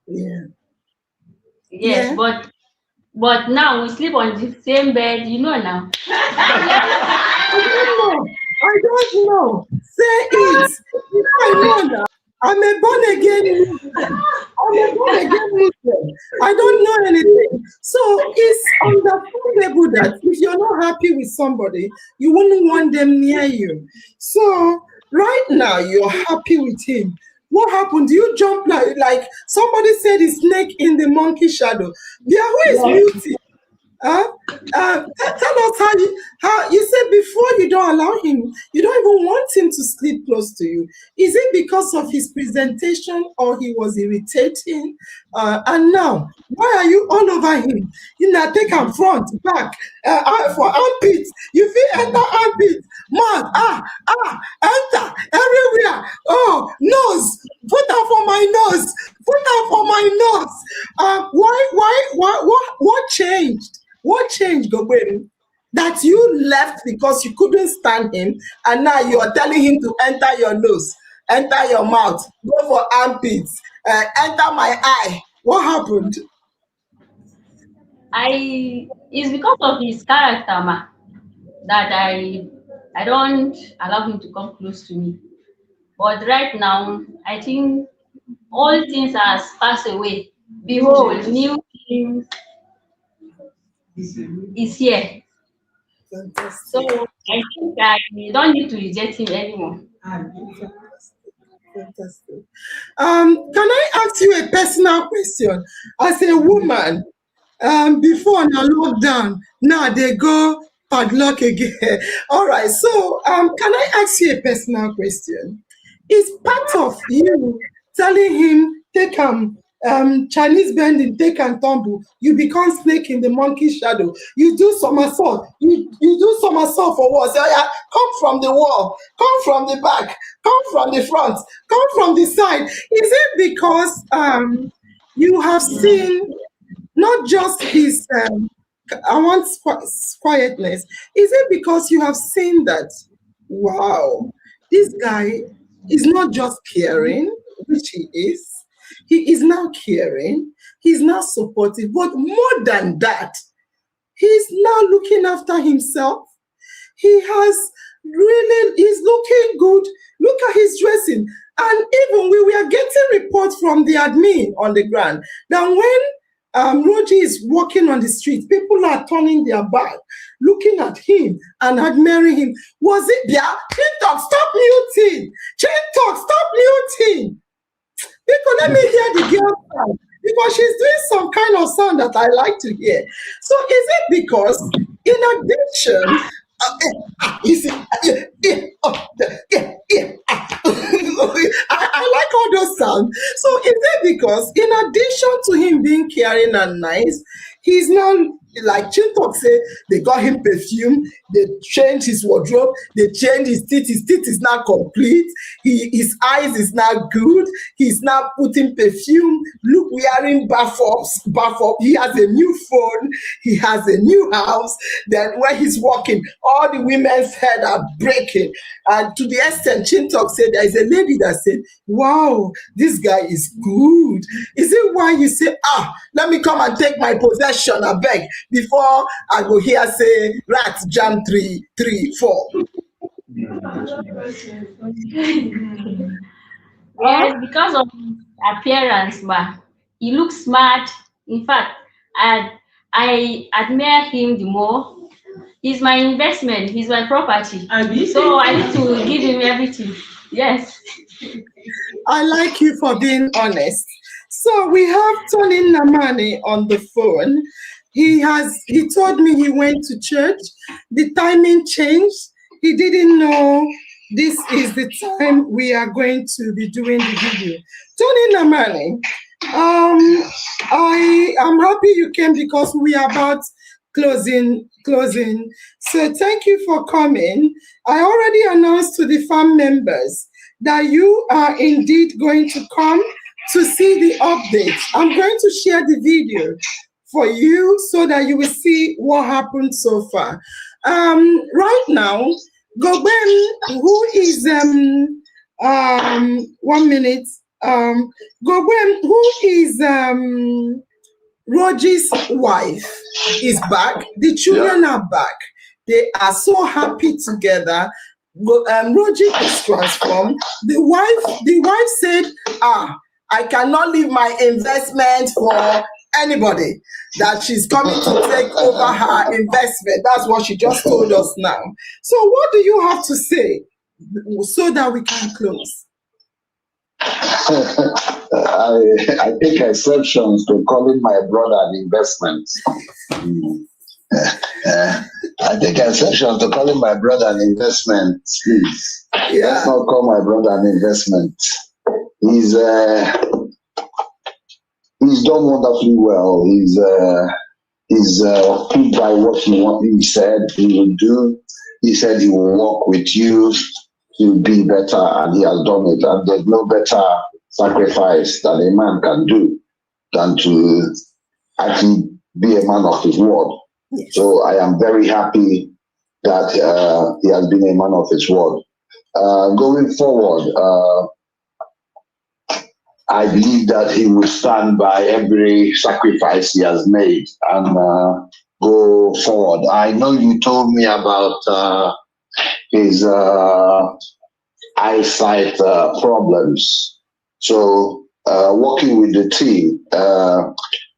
Yeah. Yes, yeah. But now we sleep on the same bed, now. I don't know. Say it. I know now. I'm a born again Muslim. I don't know anything. So it's understandable that if you're not happy with somebody, you wouldn't want them near you. So right now you're happy with him. What happened? Do you jump like somebody said the snake in the monkey shadow? Yeah, who is muted? Tell us how you said before you don't allow him, you don't even want him to sleep close to you. Is it because of his presentation or he was irritating? And now, why are you all over him? You now take him front, back, for armpits. You feel enter armpits, mouth, enter everywhere. Oh, nose, put her for my nose, put her for my nose. What changed? What changed, Goberi? That you left because you couldn't stand him, and now you are telling him to enter your nose, enter your mouth, go for armpits, enter my eye. What happened? It's because of his character, that I don't allow him to come close to me. But right now, I think All things has passed away. Behold, new things is here. So Fantastic. I think I don't need to reject him anymore. Fantastic. Can I ask you a personal question? As a woman, before na lockdown, now they go padlock again. All right. So, can I ask you a personal question? Is part of you telling him take Chinese bending, take and tumble, you become snake in the monkey shadow. You do somersault. You do somersault for what? Say, "Oya, come from the wall, come from the back, come from the front, come from the side." Is it because you have seen not just his I want quietness. Is it because you have seen that, wow, this guy is not just caring, which he is now caring, he's now supportive, but more than that, he's now looking after himself. He has he's looking good. Look at his dressing. And even we were getting reports from the admin on the ground that when Roger is walking on the street, people are turning their back, looking at him and admiring him. Was it there? Chain Talk, stop muting. Chain Talk, stop muting. People, let me hear the girl sound because she's doing some kind of sound that I like to hear. So is it because, in addition, you see, I like all those sounds. So is it because, in addition to him being caring and nice, he's now, like Chintok said, they got him perfume, they changed his wardrobe, they changed his teeth is now complete, his eyes is now good, he's now putting perfume, look, wearing buff up, he has a new phone, he has a new house, then when he's walking, all the women's head are breaking. And to the extent Chintok said, there is a lady that said, wow, this guy is good. Is it why you say, let me come and take my possession, I beg, before I go here say rat jam 3, 3, 4. Yes, because of his appearance, but he looks smart. In fact, I admire him the more. He's my investment, he's my property. So I need to give him everything. Yes. I like you for being honest. So we have Tony Namani on the phone. He told me he went to church. The timing changed. He didn't know this is the time we are going to be doing the video. Tony Namani, I am happy you came because we are about closing. So thank you for coming. I already announced to the farm members that you are indeed going to come to see the updates. I'm going to share the video for you so that you will see what happened so far. Right now, Gogben, who is 1 minute, Gogben, who is Roger's wife, is back. The children are back. They are so happy together. Roger is transformed. The wife said, I cannot leave my investment for anybody, that she's coming to take over her investment. That's what she just told us now. So what do you have to say so that we can close? I take exceptions to calling my brother an investment. I take exceptions to calling my brother an investment. Please, let's not call my brother an investment. He's done wonderfully well. He's proved by what he said he would do. He said he will work with you to be better, and he has done it. And there's no better sacrifice that a man can do than to actually be a man of his word. Yes. So I am very happy that he has been a man of his word. Going forward, I believe that he will stand by every sacrifice he has made and go forward. I know you told me about his eyesight problems. So working with the team,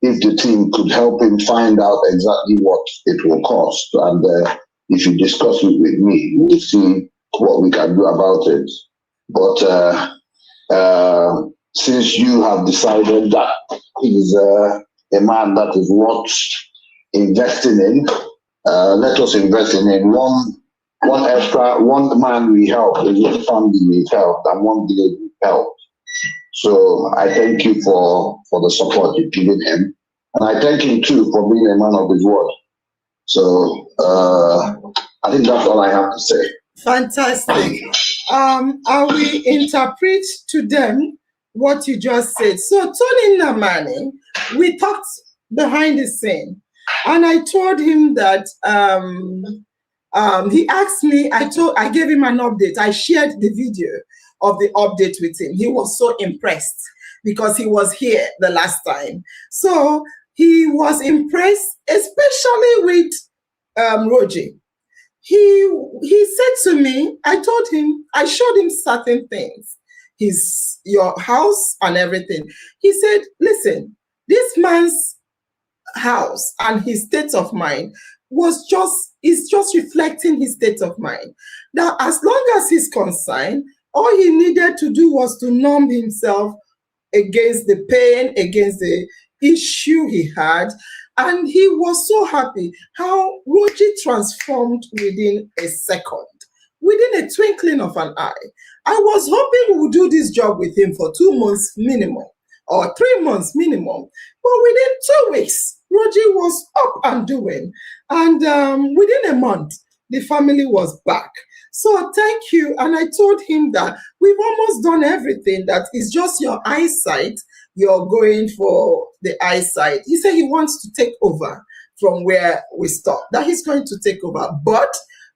if the team could help him find out exactly what it will cost, and if you discuss it with me, we'll see what we can do about it. But since you have decided that he's a man that is worth investing in, let us invest in him. One man we help is one family we help, and one village we help. So I thank you for the support you've given him, and I thank him too for being a man of his word. So I think that's all I have to say. Fantastic. I will interpret to them what you just said. So Tony Namani, we talked behind the scene, and I told him that he asked me. I gave him an update. I shared the video of the update with him. He was so impressed because he was here the last time. So he was impressed, especially with Roger. He said to me, I showed him certain things, your house and everything. He said, listen, this man's house and his state of mind is just reflecting his state of mind. Now, as long as he's concerned, all he needed to do was to numb himself against the pain, against the issue he had. And he was so happy how Roji transformed within a second, within a twinkling of an eye. I was hoping we would do this job with him for 2 months minimum or 3 months minimum. But within 2 weeks, Roji was up and doing. And within a month, the family was back. So thank you. And I told him that we've almost done everything, that it's just your eyesight. You're going for the eyesight. He said he wants to take over from where we stopped, that he's going to take over, but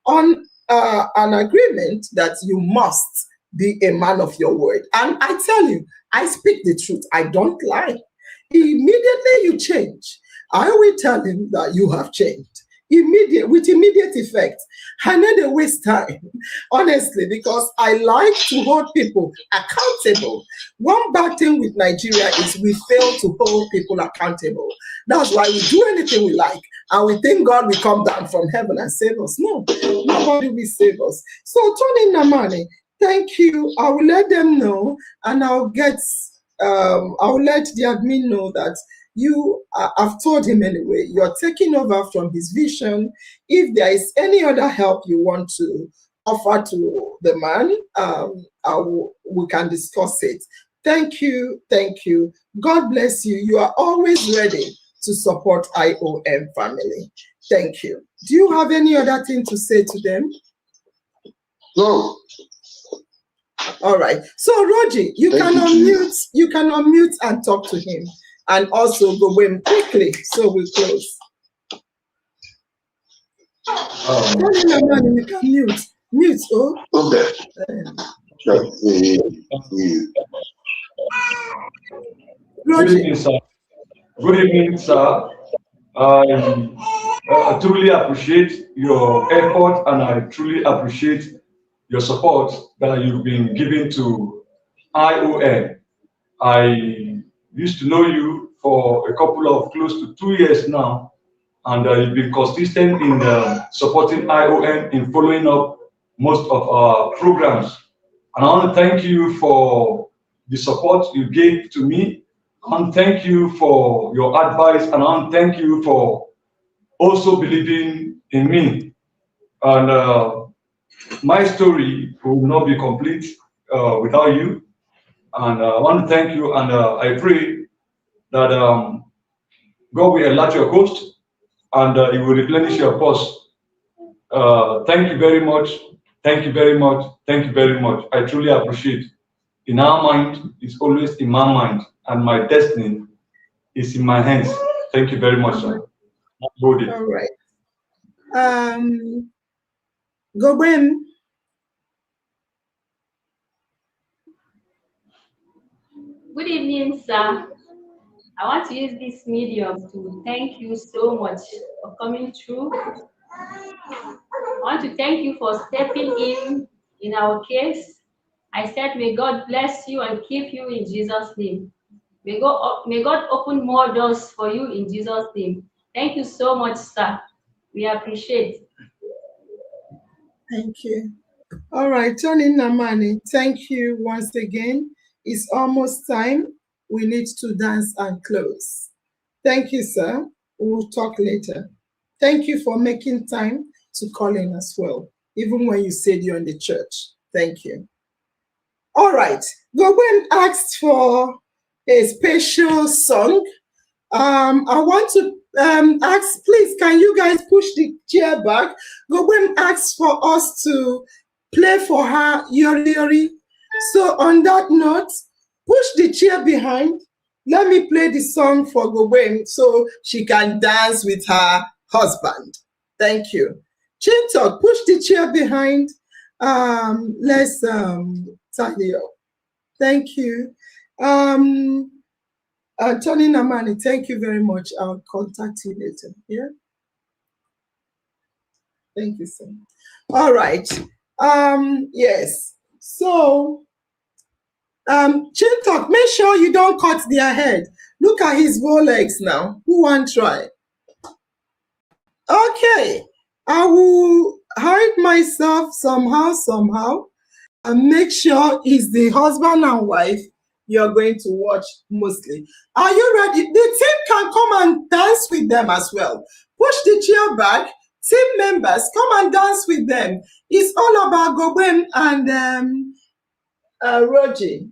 on an agreement that you must be a man of your word. And I tell you, I speak the truth. I don't lie. Immediately you change. I will tell him that you have changed. With immediate effect. I never waste time, honestly, because I like to hold people accountable. One bad thing with Nigeria is we fail to hold people accountable. That's why we do anything we like, and we think God will come down from heaven and save us. No, nobody will save us. So, Tony Namani, thank you. I will let them know, and I'll let the admin know that I've told him anyway, you're taking over from his vision. If there is any other help you want to offer to the man, we can discuss it. Thank you. Thank you. God bless you. You are always ready to support IOM family. Thank you. Do you have any other thing to say to them? No. All right. So, Roji, you can unmute and talk to him. And also go in quickly, so we close. You can mute. Mute, oh. Okay. Good evening, sir. Good evening, sir. I truly appreciate your effort, and I truly appreciate your support that you've been giving to IOM. I used to know you for a couple of close to 2 years now, and you've been consistent in supporting IOM in following up most of our programs. And I want to thank you for the support you gave to me, and thank you for your advice, and I want to thank you for also believing in me. And my story will not be complete without you. And I want to thank you, and I pray that God will enlarge your coast, and He will replenish your purse. Thank you very much. Thank you very much. Thank you very much. I truly appreciate. In our mind, it's always in my mind, and my destiny is in my hands. Thank you very much, sir. All right. Gobem. Good evening, sir. I want to use this medium to thank you so much for coming through. I want to thank you for stepping in our case. I said, may God bless you and keep you in Jesus' name. May God open more doors for you in Jesus' name. Thank you so much, sir. We appreciate. Thank you. All right, Tony Namani, thank you once again. It's almost time. We need to dance and close. Thank you, sir. We'll talk later. Thank you for making time to call in as well, even when you said you're in the church. Thank you. All right, Goben asked for a special song. I want to ask, please, can you guys push the chair back? Goben asked for us to play for her Yori Yori. So on that note, push the chair behind. Let me play the song for Goben so she can dance with her husband. Thank you. Chintok, push the chair behind. Let's tidy up. Thank you. Tony Namani, thank you very much. I'll contact you later. Yeah. Thank you, sir. All right. Yes. So, Chintok, make sure you don't cut their head. Look at his bow legs now. Who want to try? Okay. I will hide myself somehow, and make sure it's the husband and wife you're going to watch mostly. Are you ready? The team can come and dance with them as well. Push the chair back. Team members, come and dance with them. It's all about Goben and Roger.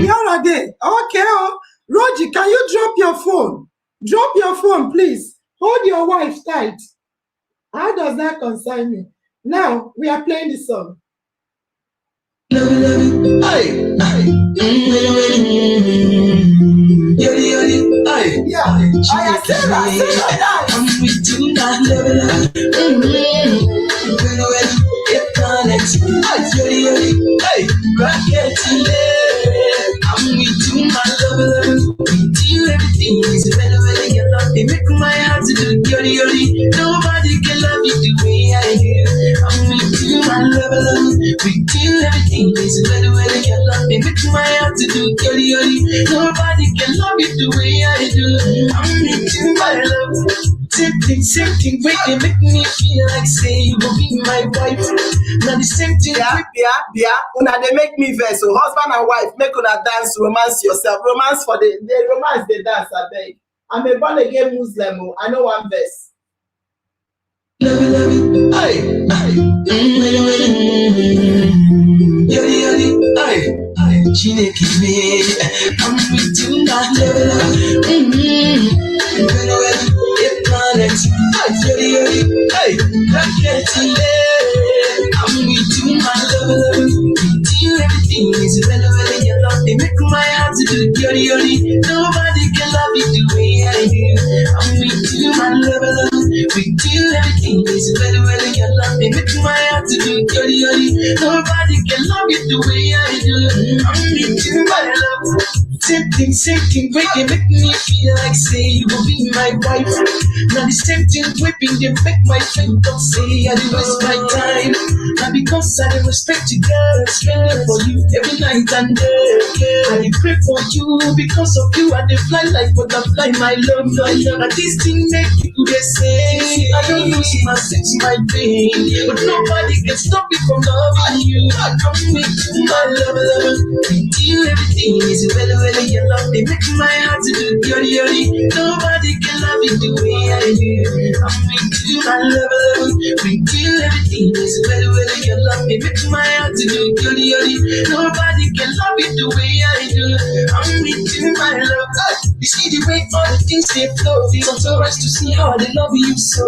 Where are they? Okay. Oh. Roger, can you drop your phone? Drop your phone, please. Hold your wife tight. How does that concern me? Now, we are playing the song. Yeah. I'm with you, my love. With you, everything is better when I get love. They make my heart to do yori. Nobody can love you the way I do. I'm with you, my love. With you, everything is better when I get love. They make my heart to do yori. Nobody can love you the way I do. I'm with you, my love. Same thing, wait, they make me feel like say you will be my wife. Now the same thing. Yeah. Una they make me vex. So husband and wife make una dance, romance yourself. Romance for the romance they dance, I beg. I'm a born again Muslim. I know one verse. Chineke me, I'm with you, not love. Planets, hey, I can't I'm with you, my love. With you, everything is better when you love. They make my heart to do yori. Nobody can love you the way I do. I'm with you, my love. With you, everything is better when you love. They make my heart to do yori. Nobody can love you the way I do. I'm with you, my love. Same thing, wait, they make me feel like say you will be my wife. Now the same thing, whipping, they make my friend don't say I didn't waste my time. Now because I didn't respect you, girl, spending for you every night and day. I did pray for you, because of you I did fly like butterfly, my love. And this thing make people they say I don't lose my sex, my pain, but nobody can stop me from loving you. I come with you, my love. With you everything is better when you love. They make my heart to do yori. Nobody can love you the way I do. I'm with you, my love. With you everything is better when you love. They make my heart to do yori. Nobody can love you the way I do. I'm with you, my love. You see the way all the things they flow. It's so nice to see how they love you so.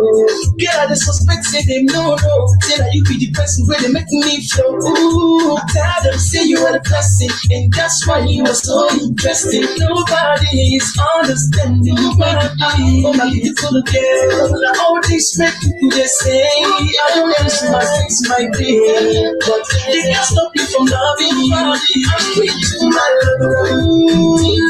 Get out the suspect, say they no. Say that you be the person where they make me flow. Ooh, tell them say you are the blessing, and that's why you are so interesting. Nobody is understanding. Nobody, oh my beautiful girl. All these make people they say I don't lose my face, my dear, but they can't stop you from loving me. I'm with you, my love.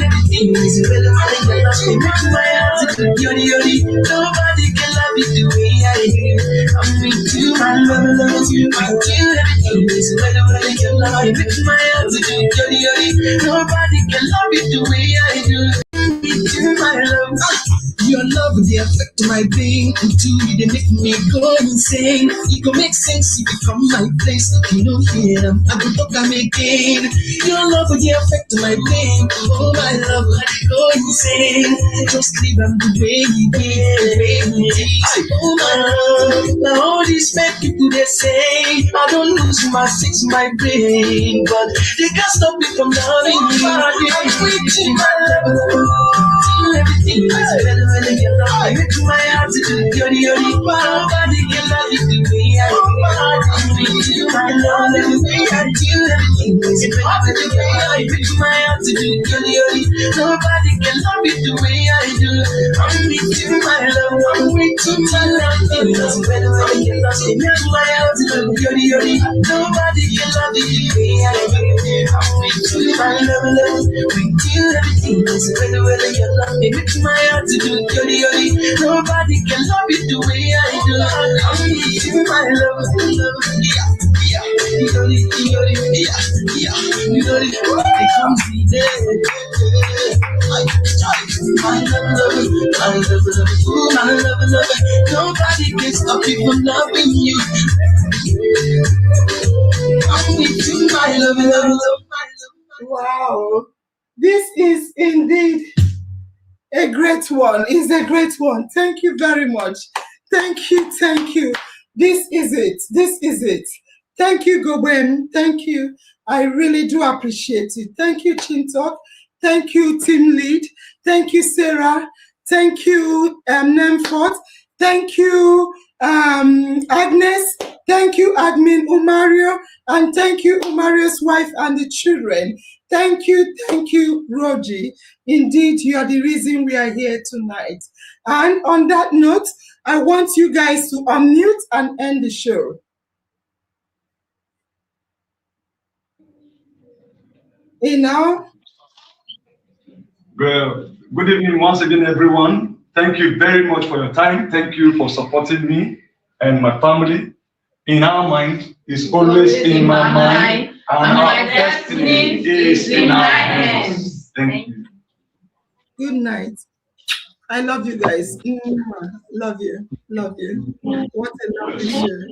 Everything is better. They make my heart to yori. Nobody can love it the way I do. I'm with you, my love, love you, my dear. Everything is well, well, you love it. With my hands, you yori, yori. Nobody can love it the way I do. With you, my love. Your love, they affect my brain. Until you, they make me go insane. It go make sense if you come my place. You know, here, I go talk am again. Your love, they affect my brain. Oh, my love, I go insane. Just leave them the way you be, the way you be. Oh, my love, now all these fake people, they say, I don't lose my six, my brain. But they can't stop me from loving you. I'm with you, my love. Everything is better when you get love. I make my heart to do yori yori. Nobody can love you the way I do. I'm with you, my love. The way I do everything is better the way I make my heart to do yori yori. Nobody can love you the way I do. I'm with you, my love. I'm with you, my love. It is better when you get love. I make my heart to do yori yori. Nobody can love you the way I do. I'm with you, my love, love. With you, everything is better when you get love. It makes my heart to do yori yori. Nobody can love you the way I do. I'm with you, my love, love. Yeah, yeah. Yori, yori, yeah, yeah. Yori, it comes the day. My love, love, my love, love. Ooh, my love, love. Nobody can stop me from loving you. I'm with you, my love, love, love. Wow. This is indeed a great one. It's a great one. Thank you very much. Thank you. Thank you. This is it. This is it. Thank you, Goben. Thank you. I really do appreciate it. Thank you, Chintok. Thank you, Team Lead. Thank you, Sarah. Thank you, Nemfort. Thank you, Agnes. Thank you, Admin Umario. And thank you, Umario's wife and the children. Thank you, Roji. Indeed, you are the reason we are here tonight. And on that note, I want you guys to unmute and end the show. Now. Well, good evening once again, everyone. Thank you very much for your time. Thank you for supporting me and my family. In our mind is always in my mind, and our destiny is in our hands. Thank you. Good night. I love you guys. Love you. Love you. What a lovely show.